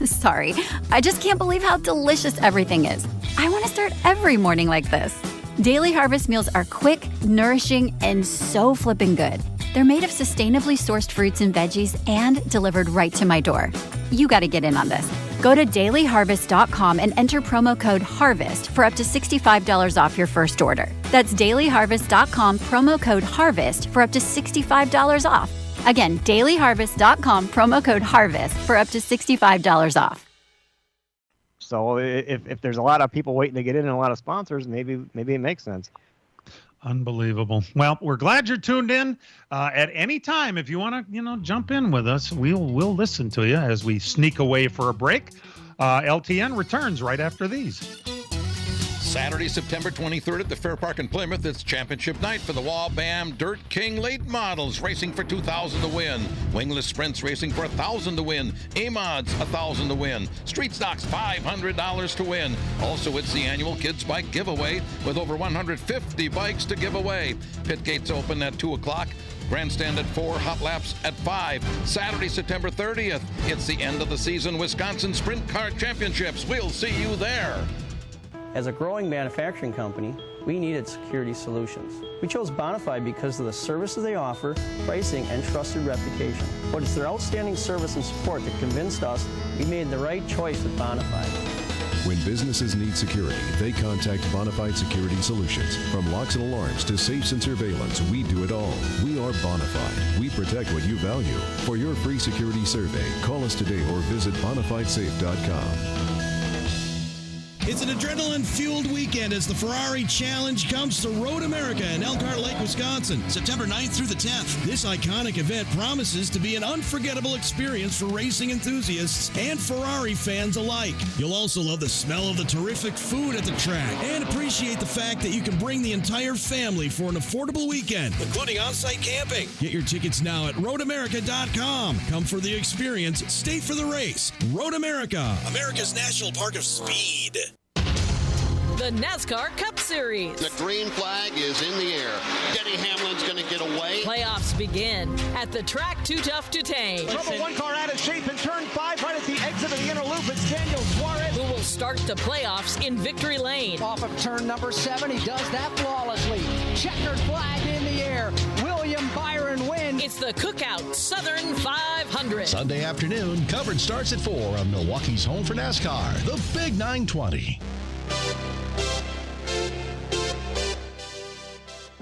[SPEAKER 15] Sorry, I just can't believe how delicious everything is. I want to start every morning like this. Daily Harvest meals are quick, nourishing, and so flippin' good. They're made of sustainably sourced fruits and veggies and delivered right to my door. You got to get in on this. Go to dailyharvest.com and enter promo code HARVEST for up to $65 off your first order. That's dailyharvest.com, promo code HARVEST for up to $65 off. Again, dailyharvest.com, promo code HARVEST for up to $65 off.
[SPEAKER 7] So if there's a lot of people waiting to get in and a lot of sponsors, maybe it makes sense.
[SPEAKER 4] Unbelievable. Well, we're glad you're tuned in. At any time, if you want to, jump in with us, we'll listen to you as we sneak away for a break. LTN returns right after these.
[SPEAKER 20] Saturday, September 23rd at the Fair Park in Plymouth, it's championship night for the Wah-Bam Dirt King late models, racing for $2,000 to win. Wingless Sprints racing for $1,000 to win. A-Mods, $1,000 to win. Street Stocks, $500 to win. Also, it's the annual Kids Bike Giveaway with over 150 bikes to give away. Pit gates open at 2 o'clock. Grandstand at 4, hot laps at 5. Saturday, September 30th, it's the end of the season Wisconsin Sprint Car Championships. We'll see you there.
[SPEAKER 17] As a growing manufacturing company, we needed security solutions. We chose Bonafide because of the services they offer, pricing, and trusted reputation. But it's their outstanding service and support that convinced us we made the right choice with Bonafide.
[SPEAKER 18] When businesses need security, they contact Bonafide Security Solutions. From locks and alarms to safes and surveillance, we do it all. We are Bonafide. We protect what you value. For your free security survey, call us today or visit bonafidesafe.com.
[SPEAKER 9] It's an adrenaline-fueled weekend as the Ferrari Challenge comes to Road America in Elkhart Lake, Wisconsin, September 9th through the 10th. This iconic event promises to be an unforgettable experience for racing enthusiasts and Ferrari fans alike. You'll also love the smell of the terrific food at the track and appreciate the fact that you can bring the entire family for an affordable weekend, including on-site camping. Get your tickets now at roadamerica.com. Come for the experience, stay for the race. Road America, America's National Park of Speed.
[SPEAKER 1] The NASCAR Cup Series.
[SPEAKER 22] The green flag is in the
[SPEAKER 1] begin at the track Too Tough to Tame.
[SPEAKER 22] Trouble, one car out of shape in turn 5 right at the exit of the inner loop. It's Daniel Suarez.
[SPEAKER 1] Who will start the playoffs in victory lane.
[SPEAKER 22] Off of turn number 7, he does that flawlessly. Checkered flag in the air. William Byron wins.
[SPEAKER 1] It's the Cookout Southern 500.
[SPEAKER 14] Sunday afternoon, coverage starts at 4 on Milwaukee's home for NASCAR, the Big 920.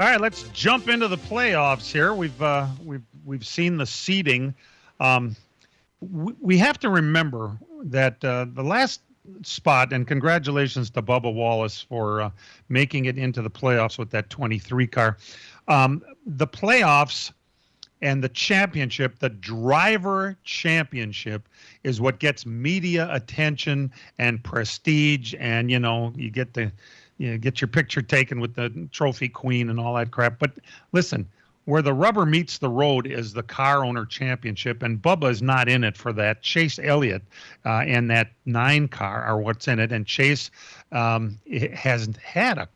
[SPEAKER 4] All right, let's jump into the playoffs here. We've seen the seeding. We have to remember that the last spot, and congratulations to Bubba Wallace for making it into the playoffs with that 23 car. The playoffs and the championship, the driver championship, is what gets media attention and prestige, and you get your picture taken with the trophy queen and all that crap. But listen, where the rubber meets the road is the car owner championship, and Bubba is not in it for that. Chase Elliott and that 9 car are what's in it, and Chase has had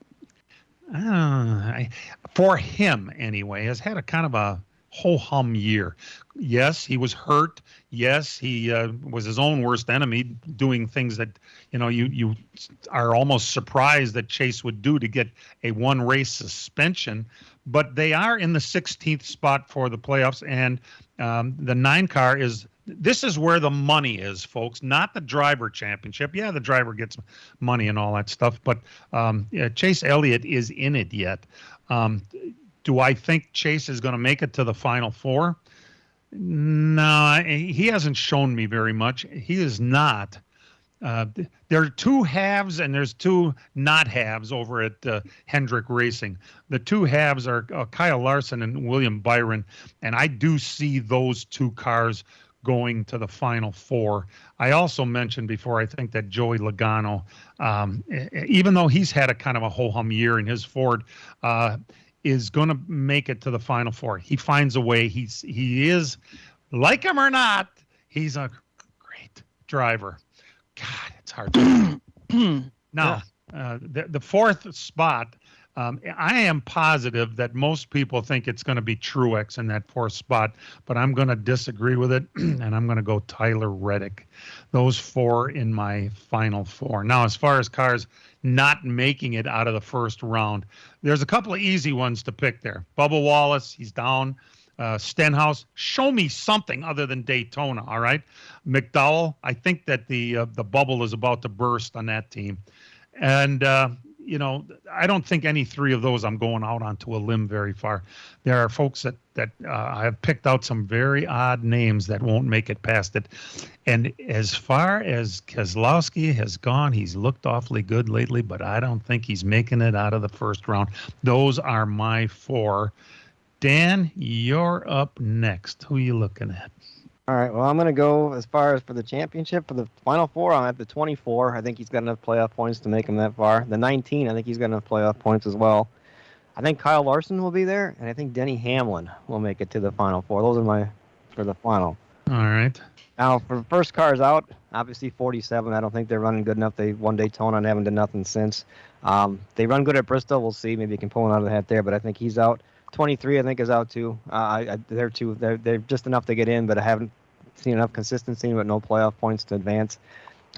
[SPEAKER 4] for him anyway, has had a kind of a ho-hum year. Yes, he was hurt. Yes, he was his own worst enemy, doing things that you are almost surprised that Chase would do to get a 1-race suspension. But they are in the 16th spot for the playoffs, and the 9 car this is where the money is, folks, not the driver championship. Yeah, the driver gets money and all that stuff, but Chase Elliott is in it yet. Do I think Chase is going to make it to the Final Four? No, he hasn't shown me very much. He is not. There are 2 halves and there's 2 not halves over at Hendrick Racing. The 2 halves are Kyle Larson and William Byron, and I do see those 2 cars going to the Final Four. I also mentioned before, I think that Joey Logano, even though he's had a kind of a ho-hum year in his Ford, is going to make it to the Final Four. He finds a way. He is, like him or not, he's a great driver. God, it's hard to now, the 4th spot, I am positive that most people think it's going to be Truex in that 4th spot, but I'm going to disagree with it, and I'm going to go Tyler Reddick. Those 4 in my Final Four. Now, as far as cars not making it out of the first round, there's a couple of easy ones to pick there. Bubba Wallace, he's down. Stenhouse, show me something other than Daytona, all right? McDowell, I think that the bubble is about to burst on that team. And, I don't think any 3 of those I'm going out onto a limb very far. There are folks that I have picked out some very odd names that won't make it past it. And as far as Keselowski has gone, he's looked awfully good lately, but I don't think he's making it out of the first round. Those are my 4. Dan, you're up next. Who are you looking at?
[SPEAKER 7] All right, well, I'm going to go as far as for the championship. For the Final Four, I'm at the 24. I think he's got enough playoff points to make him that far. The 19, I think he's got enough playoff points as well. I think Kyle Larson will be there, and I think Denny Hamlin will make it to the Final Four. Those are for the final.
[SPEAKER 4] All right.
[SPEAKER 7] Now, for the first cars out, obviously 47. I don't think they're running good enough. They won Daytona and haven't done nothing since. They run good at Bristol. We'll see. Maybe you can pull one out of the hat there, but I think he's out. 23, I think, is out too. They're just enough to get in, but I haven't seen enough consistency, but no playoff points to advance.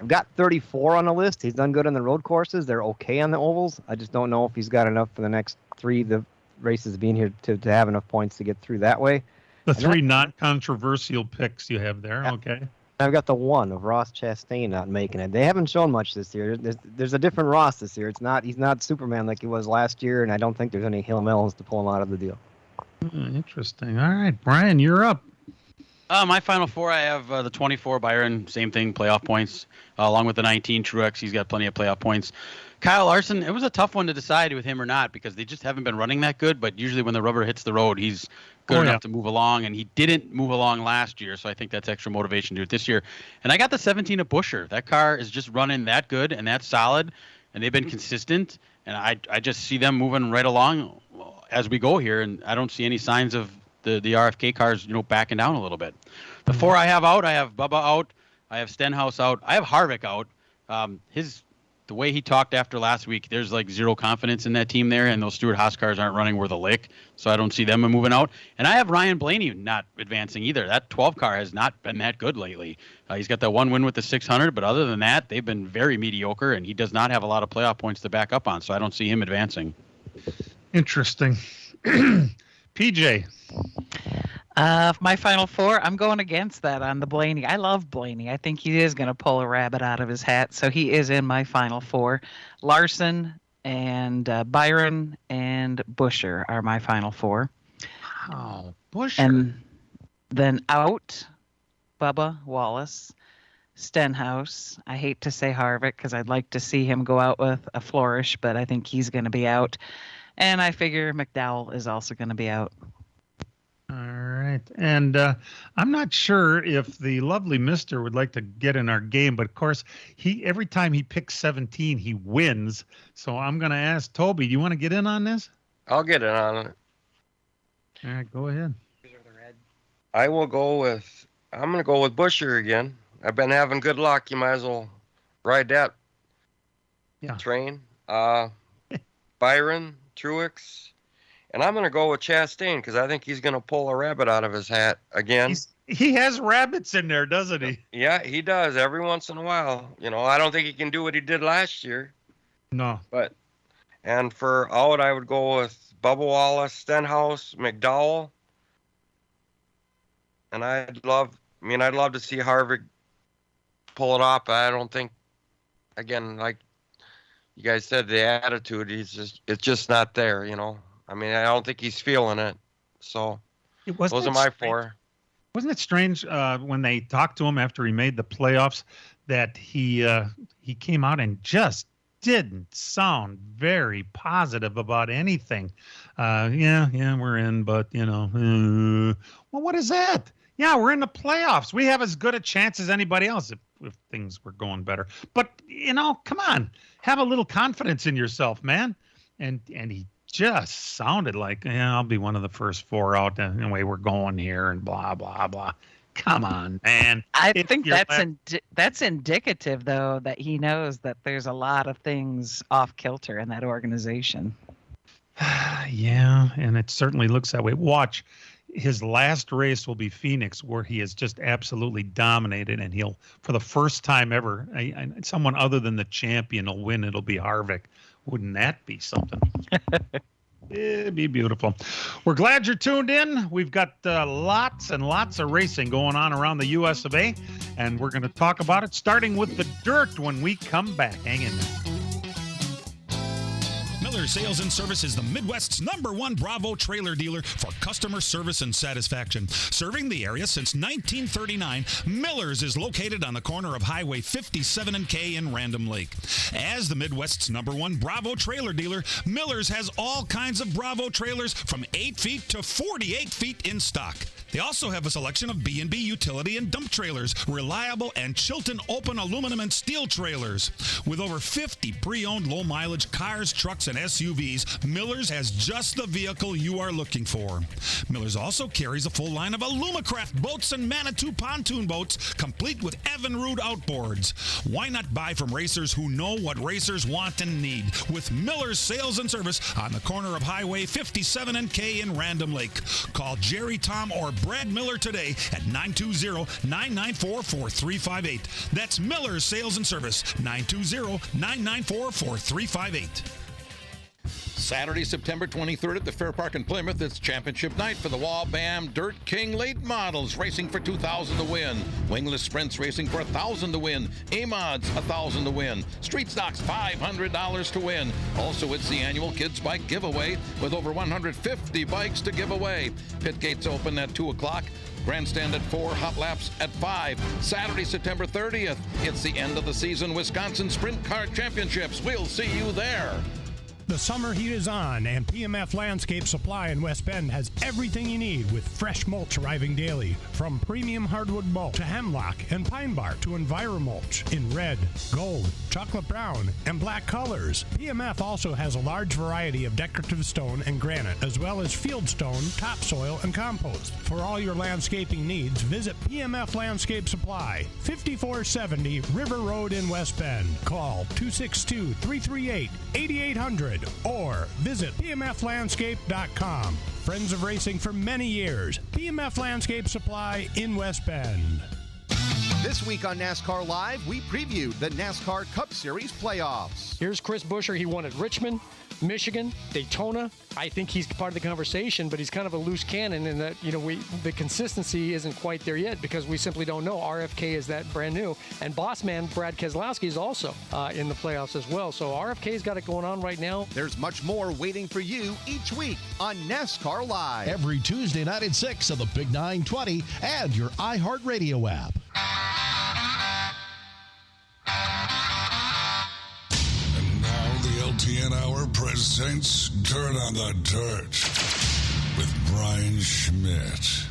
[SPEAKER 7] I've got 34 on the list. He's done good on the road courses. They're okay on the ovals. I just don't know if he's got enough for the next 3 the races being here to have enough points to get through that way.
[SPEAKER 4] The 3 non-controversial picks you have there, okay.
[SPEAKER 7] I've got the 1 of Ross Chastain not making it. They haven't shown much this year. There's a different Ross this year. He's not Superman like he was last year, and I don't think there's any Hail Melons to pull him out of the deal.
[SPEAKER 4] Interesting. All right, Brian, you're up.
[SPEAKER 6] My Final Four, I have the 24 Byron, same thing, playoff points, along with the 19 Truex. He's got plenty of playoff points. Kyle Larson, it was a tough one to decide with him or not because they just haven't been running that good. But usually when the rubber hits the road, he's good enough to move along, and he didn't move along last year. So I think that's extra motivation to do it this year. And I got the 17 of Buescher. That car is just running that good and that solid, and they've been consistent. And I just see them moving right along as we go here, and I don't see any signs of the RFK cars, backing down a little bit. The 4 I have out, I have Bubba out, I have Stenhouse out, I have Harvick out. the way he talked after last week, there's like zero confidence in that team there, and those Stewart-Haas cars aren't running worth a lick, so I don't see them moving out. And I have Ryan Blaney not advancing either. That 12 car has not been that good lately. He's got that one win with the 600, but other than that, they've been very mediocre, and he does not have a lot of playoff points to back up on, so I don't see him advancing.
[SPEAKER 4] Interesting. PJ.
[SPEAKER 5] My final four, I'm going against that on the Blaney. I love Blaney. I think he is going to pull a rabbit out of his hat, so he is in my final four. Larson and Byron and Buescher are my final four.
[SPEAKER 4] Oh, Buescher.
[SPEAKER 5] And then out, Bubba Wallace, Stenhouse. I hate to say Harvick because I'd like to see him go out with a flourish, but I think he's going to be out. And I figure McDowell is also going to be out.
[SPEAKER 4] All right. And I'm not sure if the lovely mister would like to get in our game, but of course, every time he picks 17, he wins. So I'm going to ask Toby, do you want to get in on this?
[SPEAKER 2] I'll get in on it.
[SPEAKER 4] All right, go ahead.
[SPEAKER 2] I'm going to go with Buescher again. I've been having good luck. You might as well ride that train. Byron, Truex. And I'm going to go with Chastain because I think he's going to pull a rabbit out of his hat again.
[SPEAKER 4] He has rabbits in there, doesn't he?
[SPEAKER 2] Yeah, he does every once in a while. I don't think he can do what he did last year.
[SPEAKER 4] No.
[SPEAKER 2] And for out, I would go with Bubba Wallace, Stenhouse, McDowell. And I'd love to see Harvick pull it off. But I don't think, again, like you guys said, the attitude, it's just not there, I don't think he's feeling it. So those are my four.
[SPEAKER 4] Wasn't it strange when they talked to him after he made the playoffs that he came out and just didn't sound very positive about anything? Yeah, we're in, but well, what is that? Yeah, we're in the playoffs. We have as good a chance as anybody else if things were going better. But come on, have a little confidence in yourself, man. And he just sounded like, I'll be one of the first four out. Anyway, we're going here and blah, blah, blah. Come on, man.
[SPEAKER 5] I think that's indicative, though, that he knows that there's a lot of things off kilter in that organization.
[SPEAKER 4] Yeah, and it certainly looks that way. Watch. His last race will be Phoenix, where he has just absolutely dominated, and he'll, for the first time ever, someone other than the champion will win. It'll be Harvick. Wouldn't that be something? It'd be beautiful. We're glad you're tuned in. We've got lots and lots of racing going on around the U.S. of A., and we're going to talk about it, starting with the dirt when we come back. Hang in there.
[SPEAKER 19] Miller Sales and Service is the Midwest's #1 Bravo trailer dealer for customer service and satisfaction. Serving the area since 1939, Miller's is located on the corner of Highway 57 and K in Random Lake. As the Midwest's #1 Bravo trailer dealer, Miller's has all kinds of Bravo trailers from 8 feet to 48 feet in stock. They also have a selection of B&B utility and dump trailers, reliable and Chilton open aluminum and steel trailers. With over 50 pre-owned low-mileage cars, trucks, and SUVs, Miller's has just the vehicle you are looking for. Miller's also carries a full line of Alumacraft boats and Manitou pontoon boats, complete with Evinrude outboards. Why not buy from racers who know what racers want and need? With Miller's Sales and Service on the corner of Highway 57 and K in Random Lake. Call Jerry, Tom, or Brad Miller today at 920-994-4358. That's Miller's Sales and Service, 920-994-4358.
[SPEAKER 20] Saturday, September 23rd at the Fair Park in Plymouth, it's championship night for the Wall-Bam Dirt King late models, racing for $2,000 to win. Wingless Sprints racing for $1,000 to win. A-Mods, $1,000 to win. Street Stocks, $500 to win. Also, it's the annual Kids Bike Giveaway with over 150 bikes to give away. Pit gates open at 2 o'clock. Grandstand at 4, hot laps at 5. Saturday, September 30th, it's the end of the season Wisconsin Sprint Car Championships. We'll see you there.
[SPEAKER 3] The summer heat is on, and PMF Landscape Supply in West Bend has everything you need with fresh mulch arriving daily. From premium hardwood mulch to hemlock and pine bark to EnviroMulch in red, gold, chocolate brown, and black colors. PMF also has a large variety of decorative stone and granite, as well well as fieldstone, topsoil, and compost. For all your landscaping needs, visit PMF Landscape Supply, 5470 River Road in West Bend. Call 262-338-8800 or visit pmflandscape.com. Friends of racing for many years. PMF Landscape Supply in West Bend.
[SPEAKER 8] This week on NASCAR Live, we preview the NASCAR Cup Series playoffs.
[SPEAKER 10] Here's Chris Buescher. He won at Richmond, Michigan, Daytona. I think he's part of the conversation, but he's kind of a loose cannon in that, the consistency isn't quite there yet because we simply don't know. RFK is that brand new. And boss man Brad Keselowski is also in the playoffs as well. So RFK's got it going on right now.
[SPEAKER 8] There's much more waiting for you each week on NASCAR Live.
[SPEAKER 14] Every Tuesday night at 6 on the Big 920 and your iHeartRadio app.
[SPEAKER 23] And now the LTN Hour presents Dirt on the Dirt with Brian Schmidt.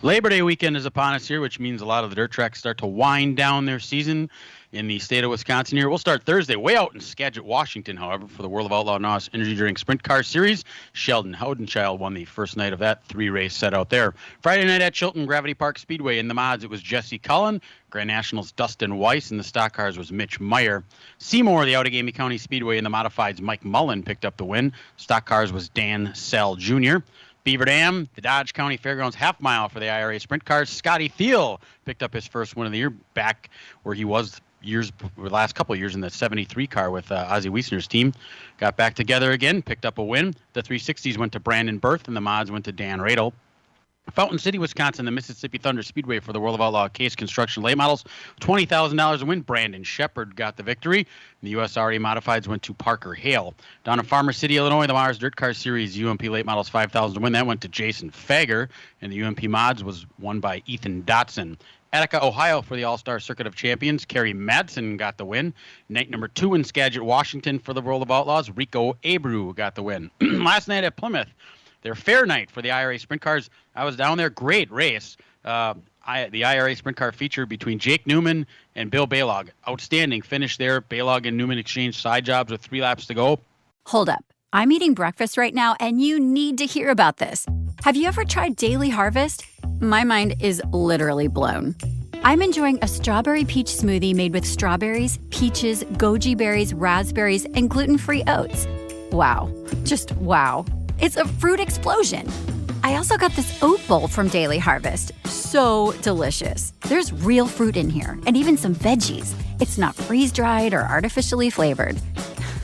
[SPEAKER 6] Labor Day weekend is upon us here, which means a lot of the dirt tracks start to wind down their season in the state of Wisconsin here. We'll start Thursday way out in Skagit, Washington, however, for the World of Outlaw NOS Energy Drink Sprint Car Series. Sheldon Houdenchild won the first night of that three-race set out there. Friday night at Chilton Gravity Park Speedway in the mods, it was Jesse Cullen. Grand Nationals Dustin Weiss, and the stock cars was Mitch Meyer. Seymour, the Outagamie County Speedway in the modifieds, Mike Mullen picked up the win. Stock cars was Dan Sell Jr. Beaver Dam, the Dodge County Fairgrounds half mile for the IRA Sprint Cars. Scotty Thiel picked up his first win of the year, back where he was the last couple of years in the 73 car with Ozzie Wiesner's team. Got back together again, picked up a win. The 360s went to Brandon Berth, and the mods went to Dan Radel. Fountain City, Wisconsin, the Mississippi Thunder Speedway for the World of Outlaw Case Construction late models. $20,000 a win. Brandon Shepard got the victory. The USRA modifieds went to Parker Hale. Down in Farmer City, Illinois, the Mars Dirt Car Series UMP late models $5,000 to win. That went to Jason Fager, and the UMP mods was won by Ethan Dotson. Attica, Ohio for the All-Star Circuit of Champions. Kerry Madsen got the win. Night number 2 in Skagit, Washington for the World of Outlaws. Rico Abreu got the win. Last night at Plymouth, their fair night for the IRA Sprint Cars. I was down there. Great race. The IRA Sprint Car feature between Jake Newman and Bill Baylog. Outstanding finish there. Baylog and Newman exchanged side jobs with 3 laps to go.
[SPEAKER 15] Hold up. I'm eating breakfast right now, and you need to hear about this. Have you ever tried Daily Harvest? My mind is literally blown. I'm enjoying a strawberry peach smoothie made with strawberries, peaches, goji berries, raspberries, and gluten-free oats. Wow. Just wow. It's a fruit explosion. I also got this oat bowl from Daily Harvest. So delicious. There's real fruit in here, and even some veggies. It's not freeze-dried or artificially flavored.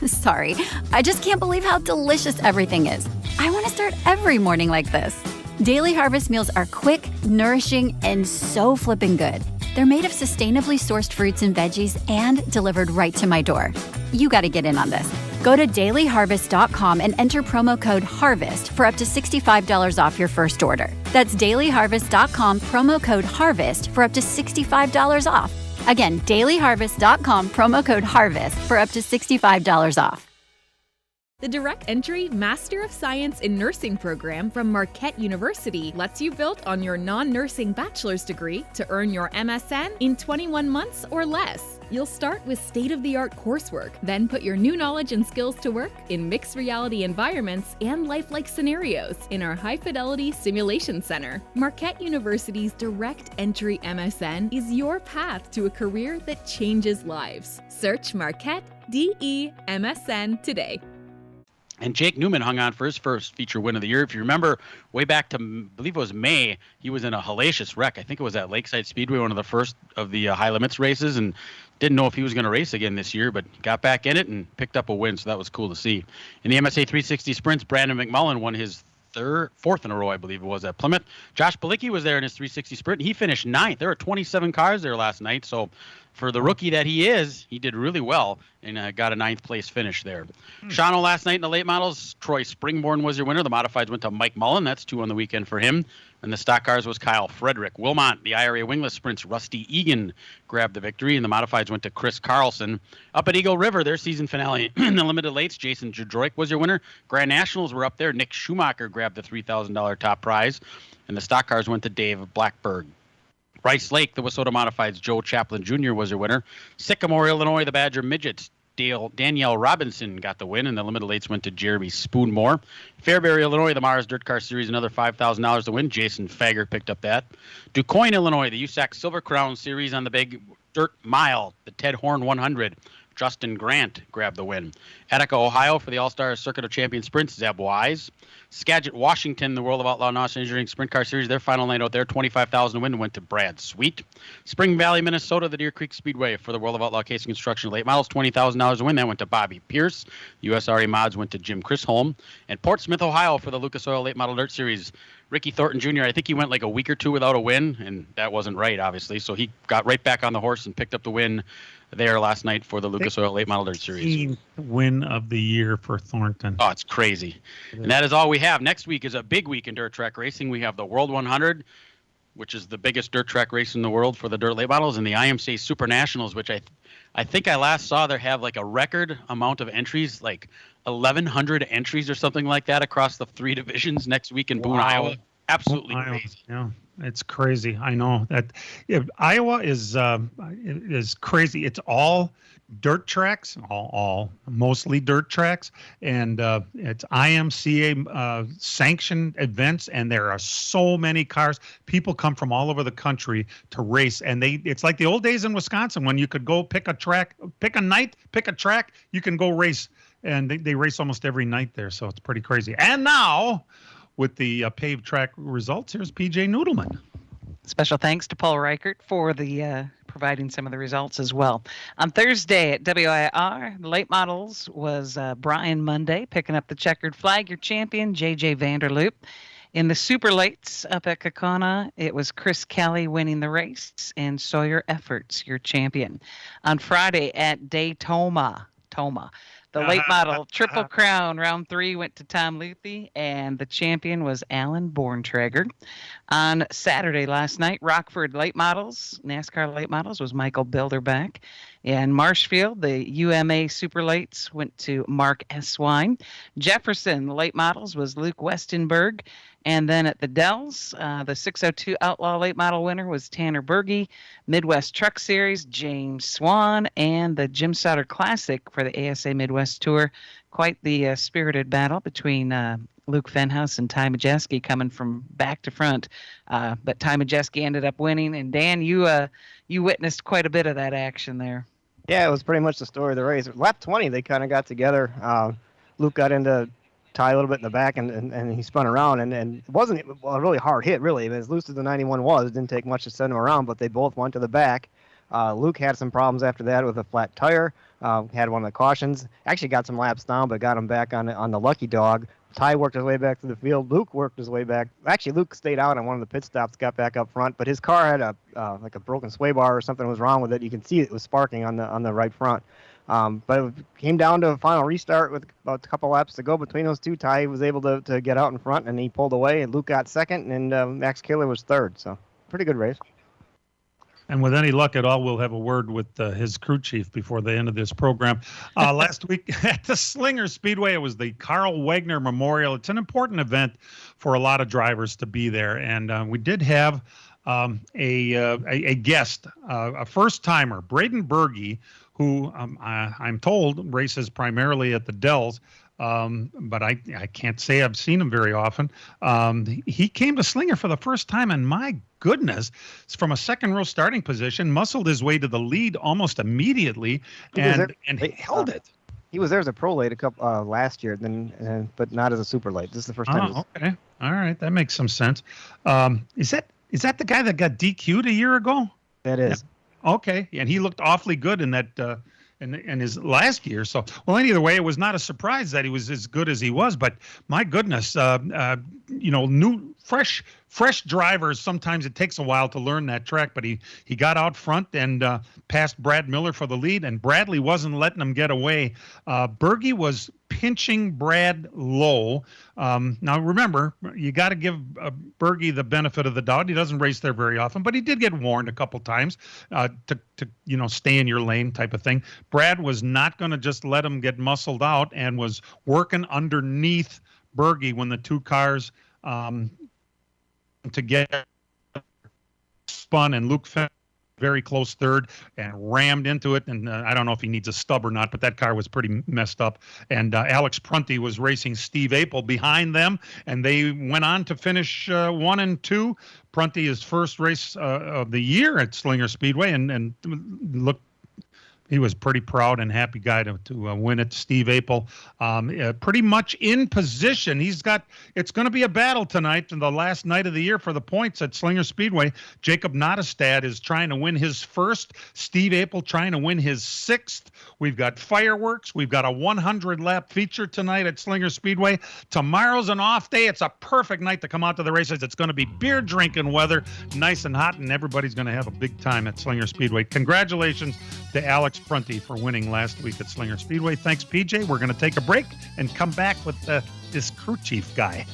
[SPEAKER 15] Sorry, I just can't believe how delicious everything is. I want to start every morning like this. Daily Harvest meals are quick, nourishing, and so flippin' good. They're made of sustainably sourced fruits and veggies and delivered right to my door. You got to get in on this. Go to dailyharvest.com and enter promo code HARVEST for up to $65 off your first order. That's dailyharvest.com, promo code HARVEST for up to $65 off. Again, dailyharvest.com, promo code HARVEST for up to $65 off.
[SPEAKER 24] The Direct Entry Master of Science in Nursing program from Marquette University lets you build on your non-nursing bachelor's degree to earn your MSN in 21 months or less. You'll start with state-of-the-art coursework, then put your new knowledge and skills to work in mixed reality environments and lifelike scenarios in our high-fidelity simulation center. Marquette University's Direct Entry MSN is your path to a career that changes lives. Search Marquette DE MSN today.
[SPEAKER 6] And Jake Newman hung on for his first feature win of the year. If you remember, way back to, I believe it was May, he was in a hellacious wreck. I think it was at Lakeside Speedway, one of the first of the high limits races, and didn't know if he was going to race again this year, but got back in it and picked up a win, so that was cool to see. In the MSA 360 Sprints, Brandon McMullen won his fourth in a row, I believe it was, at Plymouth. Josh Balicki was there in his 360 Sprint, and he finished 9th. There were 27 cars there last night, so for the rookie that he is, he did really well and got a 9th place finish there. Shawano last night in the late models, Troy Springborn was your winner. The modifieds went to Mike Mullen. That's 2 on the weekend for him. And the stock cars was Kyle Frederick. Wilmot, the IRA wingless sprints, Rusty Egan grabbed the victory, and the modifieds went to Chris Carlson. Up at Eagle River, their season finale in the limited lates, Jason Jadroik was your winner. Grand Nationals were up there. Nick Schumacher grabbed the $3,000 top prize, and the stock cars went to Dave Blackberg. Rice Lake, the Wissota modifieds, Joe Chaplin Jr. was your winner. Sycamore, Illinois, the Badger Midgets, Danielle Robinson got the win, and the limited lates went to Jeremy Spoonmore. Fairbury, Illinois, the Mars Dirt Car Series, another $5,000 to win. Jason Fager picked up that. DuQuoin, Illinois, the USAC Silver Crown Series on the big dirt mile, the Ted Horn 100. Justin Grant grabbed the win. Attica, Ohio, for the All-Star Circuit of Champions Sprints, Zeb Wise. Skagit, Washington, the World of Outlaw National Engineering Sprint Car Series, their final night out there, $25,000 to win, went to Brad Sweet. Spring Valley, Minnesota, the Deer Creek Speedway for the World of Outlaw Casing Construction Late Models, $20,000 to win, that went to Bobby Pierce. USRA Mods went to Jim Chisholm. And Portsmouth, Ohio, for the Lucas Oil Late Model Dirt Series, Ricky Thornton Jr., I think he went like a week or two without a win, and that wasn't right, obviously. So he got right back on the horse and picked up the win there last night for the Lucas Oil Late Model Dirt Series.
[SPEAKER 4] Win of the year for Thornton.
[SPEAKER 6] Oh, it's crazy. And that is all we have. Next week is a big week in dirt track racing. We have the World 100, which is the biggest dirt track race in the world for the dirt late models, and the IMCA Super Nationals, which I think I last saw there have like a record amount of entries, like 1,100 entries or something like that across the 3 divisions next week in Boone, Iowa. Absolutely crazy.
[SPEAKER 4] Yeah, it's crazy. I know that Iowa is crazy. It's all dirt tracks, all mostly dirt tracks, and it's IMCA sanctioned events, and there are so many cars. People come from all over the country to race, and it's like the old days in Wisconsin when you could go pick a track, pick a night, pick a track, you can go race, and they race almost every night there, so it's pretty crazy. And now, with the paved track results, here's PJ Noodleman.
[SPEAKER 5] Special thanks to Paul Reichert for the providing some of the results as well. On Thursday at WIR, the late models was Brian Monday picking up the checkered flag, your champion, JJ Vanderloop. In the super lates up at Kaukauna, it was Chris Kelly winning the race and Sawyer Efforts, your champion. On Friday at Daytona, the late model Triple Crown round 3 went to Tom Luthi, and the champion was Alan Borntrager. On Saturday last night, Rockford late models, NASCAR late models, was Michael Bilderback. In Marshfield, the UMA super lates went to Mark Eswine. Jefferson late models was Luke Westenberg. And then at the Dells, the 602 Outlaw late model winner was Tanner Berge. Midwest Truck Series, James Swan. And the Jim Sauter Classic for the ASA Midwest Tour. Quite the spirited battle between Luke Fenhouse and Ty Majeski coming from back to front. But Ty Majeski ended up winning. And Dan, you witnessed quite a bit of that action there.
[SPEAKER 7] Yeah, it was pretty much the story of the race. Lap 20, they kind of got together. Luke got into Ty a little bit in the back, and he spun around, and it wasn't a really hard hit, really. As loose as the 91 was, it didn't take much to send him around, but they both went to the back. Luke had some problems after that with a flat tire, had one of the cautions. Actually got some laps down, but got him back on the lucky dog. Ty worked his way back to the field. Luke worked his way back. Actually, Luke stayed out on one of the pit stops, got back up front, but his car had like a broken sway bar or something was wrong with it. You can see it was sparking on the right front. But it came down to a final restart with about a couple laps to go between those two. Ty was able to get out in front, and he pulled away, and Luke got second, and Max Killer was third. So pretty good race.
[SPEAKER 4] And with any luck at all, we'll have a word with his crew chief before the end of this program. Last week at the Slinger Speedway, it was the Carl Wagner Memorial. It's an important event for a lot of drivers to be there. And we did have a guest, a first-timer, Braden Berge, who I'm told races primarily at the Dells. But I can't say I've seen him very often. He came to Slinger for the first time, and my goodness, from a second row starting position, muscled his way to the lead almost immediately, and held it.
[SPEAKER 7] He was there as a pro late a couple last year, but not as a super late. This is the first time.
[SPEAKER 4] Oh, okay, all right, that makes some sense. Is that the guy that got DQ'd a year ago?
[SPEAKER 7] That is.
[SPEAKER 4] Yeah. Okay, and he looked awfully good in that. In his last year. So, well, either way, it was not a surprise that he was as good as he was, but my goodness, new, fresh drivers, sometimes it takes a while to learn that track, but he got out front and passed Brad Miller for the lead, and Bradley wasn't letting him get away. Berge was pinching Brad low. Now, remember, you got to give Berge the benefit of the doubt. He doesn't race there very often, but he did get warned a couple times to stay in your lane type of thing. Brad was not going to just let him get muscled out and was working underneath Berge when the two cars to get spun, and Luke very close third and rammed into it. And I don't know if he needs a stub or not, but that car was pretty messed up. And Alex Prunty was racing Steve Apel behind them, and they went on to finish 1 and 2. Prunty, his first race of the year at Slinger Speedway, and looked. He was pretty proud and happy guy to win it. Steve Apel, pretty much in position. It's going to be a battle tonight in the last night of the year for the points at Slinger Speedway. Jacob Nottestad is trying to win his first. Steve Apel trying to win his 6th. We've got fireworks. We've got a 100-lap feature tonight at Slinger Speedway. Tomorrow's an off day. It's a perfect night to come out to the races. It's going to be beer drinking weather, nice and hot, and everybody's going to have a big time at Slinger Speedway. Congratulations to Alex Prunty for winning last week at Slinger Speedway. Thanks, PJ. We're going to take a break and come back with this crew chief guy.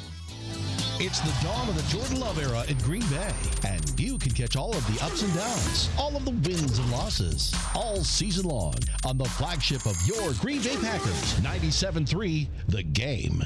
[SPEAKER 14] It's the dawn of the Jordan Love era in Green Bay, and you can catch all of the ups and downs, all of the wins and losses, all season long on the flagship of your Green Bay Packers, 97.3 The Game.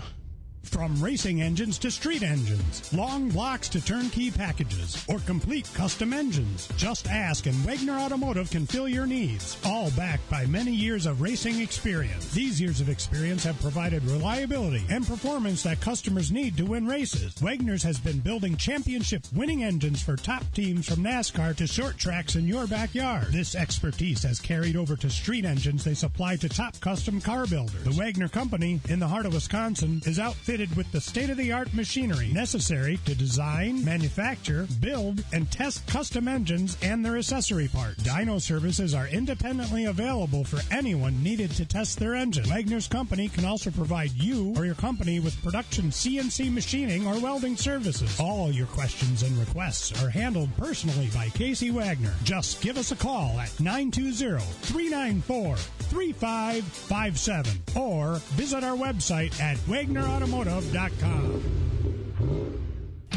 [SPEAKER 3] From racing engines to street engines, long blocks to turnkey packages, or complete custom engines, just ask and Wagner Automotive can fill your needs. All backed by many years of racing experience. These years of experience have provided reliability and performance that customers need to win races. Wagner's has been building championship-winning engines for top teams from NASCAR to short tracks in your backyard. This expertise has carried over to street engines they supply to top custom car builders. The Wagner Company, in the heart of Wisconsin, is outfitted with the state-of-the-art machinery necessary to design, manufacture, build, and test custom engines and their accessory parts. Dyno services are independently available for anyone needed to test their engine. Wagner's Company can also provide you or your company with production CNC machining or welding services. All your questions and requests are handled personally by Casey Wagner. Just give us a call at 920-394-3557 or visit our website at WagnerAutomotive.com.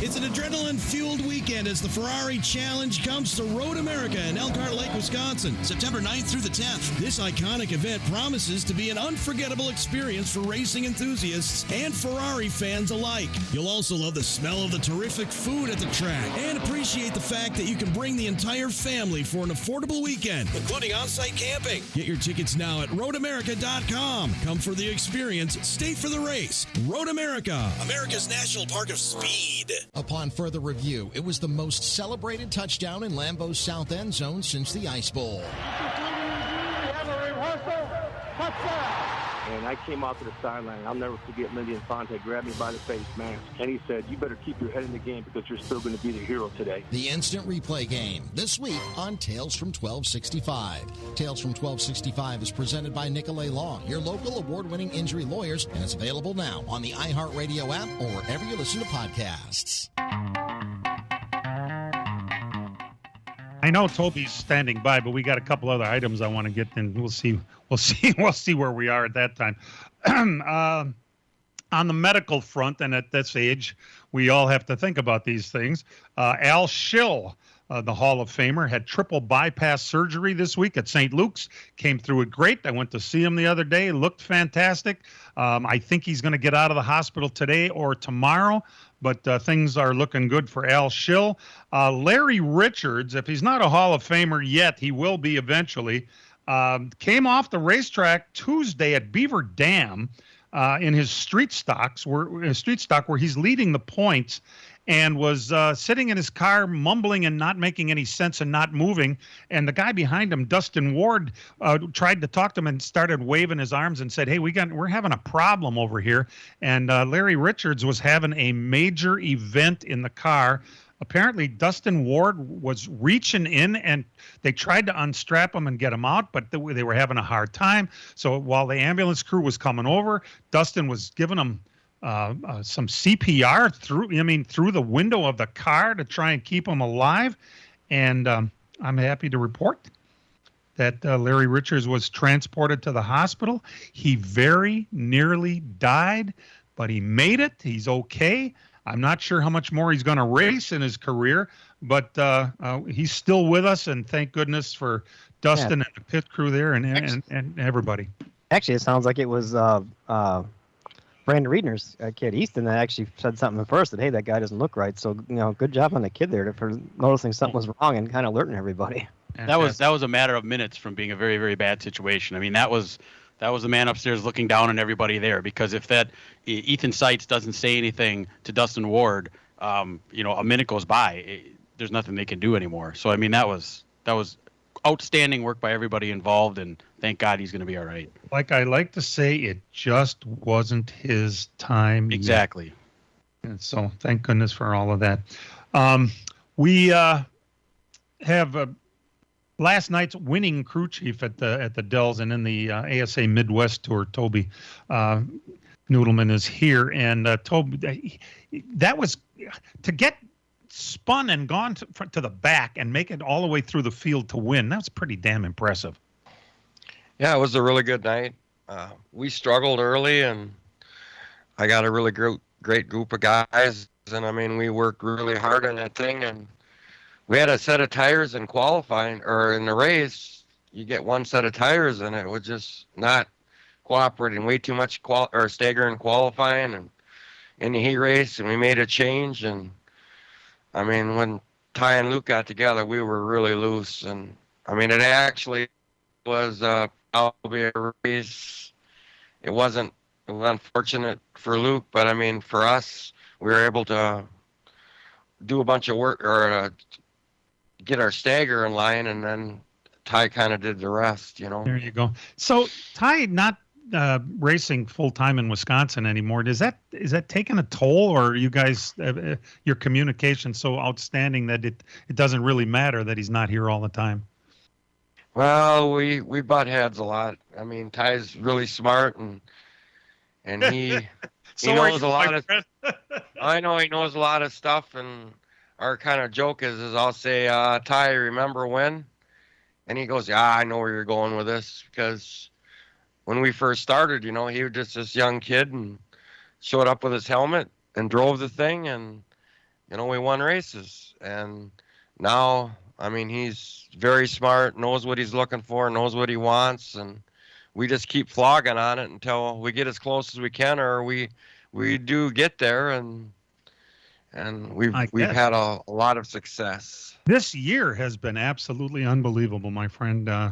[SPEAKER 9] It's an adrenaline-fueled weekend as the Ferrari Challenge comes to Road America in Elkhart Lake, Wisconsin, September 9th through the 10th. This iconic event promises to be an unforgettable experience for racing enthusiasts and Ferrari fans alike. You'll also love the smell of the terrific food at the track and appreciate the fact that you can bring the entire family for an affordable weekend, including on-site camping. Get your tickets now at roadamerica.com. Come for the experience, stay for the race. Road America, America's National Park of Speed.
[SPEAKER 12] Upon further review, it was the most celebrated touchdown in Lambeau's South End Zone since the Ice Bowl.
[SPEAKER 13] And I came out to the sideline. I'll never forget Lindy Infante grabbed me by the face mask. And he said, you better keep your head in the game because you're still going to be the hero today.
[SPEAKER 12] The instant replay game this week on Tales from 1265. Tales from 1265 is presented by Nicolay Law, your local award-winning injury lawyers, and it's available now on the iHeartRadio app or wherever you listen to podcasts.
[SPEAKER 4] I know Toby's standing by, but we got a couple other items I want to get in. We'll see where we are at that time. On the medical front, and at this age, we all have to think about these things. Al Schill, the Hall of Famer, had triple bypass surgery this week at St. Luke's. Came through it great. I went to see him the other day. Looked fantastic. I think he's going to get out of the hospital today or tomorrow. But things are looking good for Al Schill. Larry Richards, if he's not a Hall of Famer yet, he will be eventually, came off the racetrack Tuesday at Beaver Dam in his street stock where he's leading the points, and was sitting in his car mumbling and not making any sense and not moving. And the guy behind him, Dustin Ward, tried to talk to him and started waving his arms and said, hey, we're having a problem over here. And Larry Richards was having a major event in the car. Apparently, Dustin Ward was reaching in, and they tried to unstrap him and get him out, but they were having a hard time. So while the ambulance crew was coming over, Dustin was giving him some CPR through the window of the car to try and keep him alive. And I'm happy to report that Larry Richards was transported to the hospital. He very nearly died, but he made it. He's okay. I'm not sure how much more he's going to race in his career, but he's still with us, and thank goodness for Dustin and the pit crew there and everybody.
[SPEAKER 7] Actually, it sounds like it was Brandon Reedner's kid, Easton, that actually said something at first that, hey, that guy doesn't look right. So, good job on the kid there for noticing something was wrong and kind of alerting everybody.
[SPEAKER 6] That was a matter of minutes from being a very, very bad situation. I mean, that was the man upstairs looking down on everybody there, because if that Ethan Seitz doesn't say anything to Dustin Ward, a minute goes by, there's nothing they can do anymore. So I mean, that was outstanding work by everybody involved, and thank God he's going to be all right.
[SPEAKER 4] Like I like to say, it just wasn't his time.
[SPEAKER 6] Exactly.
[SPEAKER 4] Yet. And so thank goodness for all of that. We have last night's winning crew chief at the Dells and in the ASA Midwest Tour, Toby Noodleman, is here. And Toby, that was to get spun and gone to the back and make it all the way through the field to win. That's pretty damn impressive.
[SPEAKER 2] Yeah, it was a really good night. We struggled early, and I got a really great group of guys. And I mean, we worked really hard on that thing, and we had a set of tires in qualifying, or in the race. You get one set of tires, and it was just not cooperating. Way too much stagger in qualifying and in the heat race, and we made a change. And I mean, when Ty and Luke got together, we were really loose. And I mean, it actually was probably a race. It was unfortunate for Luke, but I mean, for us, we were able to do a bunch of work, or get our stagger in line, and then Ty kind of did the rest,
[SPEAKER 4] There you go. So Ty not racing full time in Wisconsin anymore. Is that taking a toll, or are you guys your communication so outstanding that it doesn't really matter that he's not here all the time?
[SPEAKER 2] Well, we butt heads a lot. I mean, Ty's really smart, and he he knows a lot of. I know he knows a lot of stuff, and our kind of joke is I'll say, Ty, remember when? And he goes, yeah, I know where you're going with this, because when we first started, he was just this young kid and showed up with his helmet and drove the thing, and we won races. And now, I mean, he's very smart, knows what he's looking for, knows what he wants, and we just keep flogging on it until we get as close as we can, or we do get there, and we've had a lot of success.
[SPEAKER 4] This year has been absolutely unbelievable, my friend. Do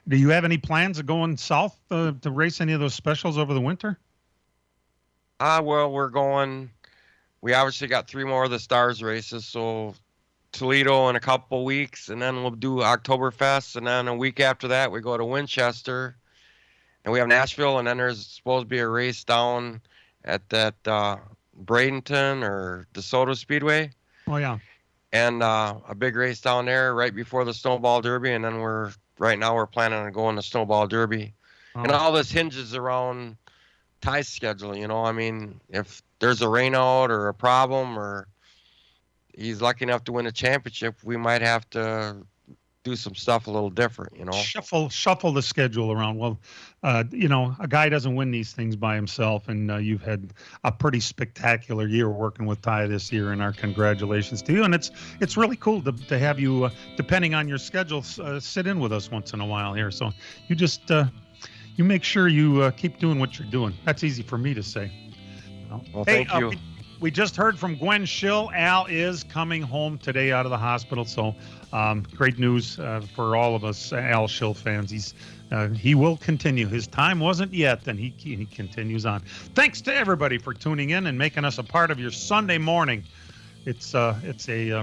[SPEAKER 4] you have any plans of going south to race any of those specials over the winter?
[SPEAKER 2] Well, we obviously got 3 more of the Stars races, so Toledo in a couple weeks, and then we'll do Oktoberfest, and then a week after that we go to Winchester, and we have Nashville, and then there's supposed to be a race down at that Bradenton or DeSoto Speedway.
[SPEAKER 4] Oh yeah.
[SPEAKER 2] And a big race down there right before the Snowball Derby, and then we're planning on going to Snowball Derby. Oh. And all this hinges around Ty's schedule, I mean, if there's a rain out or a problem, or he's lucky enough to win a championship, we might have to do some stuff a little different,
[SPEAKER 4] Shuffle the schedule around. Well, a guy doesn't win these things by himself, and you've had a pretty spectacular year working with Ty this year, and our congratulations to you. And it's really cool to have you, depending on your schedule, sit in with us once in a while here. So you just you make sure you keep doing what you're doing. That's easy for me to say.
[SPEAKER 2] Well, thank you.
[SPEAKER 4] We just heard from Gwen Schill. Al is coming home today out of the hospital, so great news for all of us Al Schill fans. He will continue. His time wasn't yet, and he continues on. Thanks to everybody for tuning in and making us a part of your Sunday morning. It's a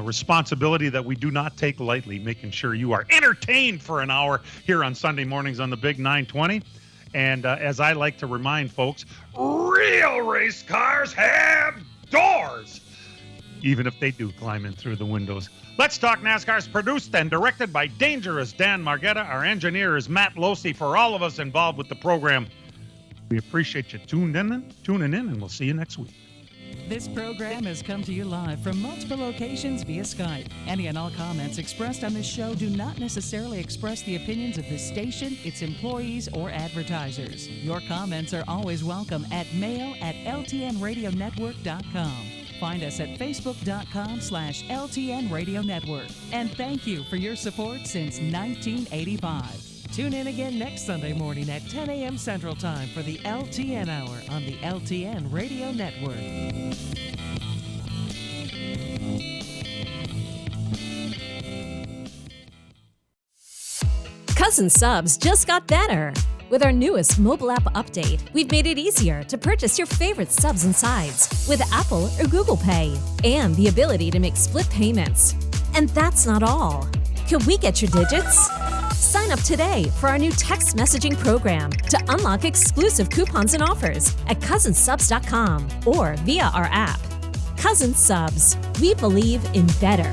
[SPEAKER 4] responsibility that we do not take lightly, making sure you are entertained for an hour here on Sunday mornings on the Big 920. And as I like to remind folks, real race cars have doors, even if they do climb in through the windows. Let's Talk NASCAR is produced and directed by Dangerous Dan Margetta. Our engineer is Matt Losey. For all of us involved with the program, we appreciate you tuning in, and we'll see you next week.
[SPEAKER 11] This program has come to you live from multiple locations via Skype. Any and all comments expressed on this show do not necessarily express the opinions of this station, its employees, or advertisers. Your comments are always welcome at mail@ltnradionetwork.com. Find us at facebook.com/LTN Radio Network. And thank you for your support since 1985. Tune in again next Sunday morning at 10 a.m. Central Time for the LTN Hour on the LTN Radio Network.
[SPEAKER 16] Cousin Subs just got better. With our newest mobile app update, we've made it easier to purchase your favorite subs and sides with Apple or Google Pay, and the ability to make split payments. And that's not all. Can we get your digits? Sign up today for our new text messaging program to unlock exclusive coupons and offers at cousinsubs.com or via our app. Cousin Subs. We believe in better.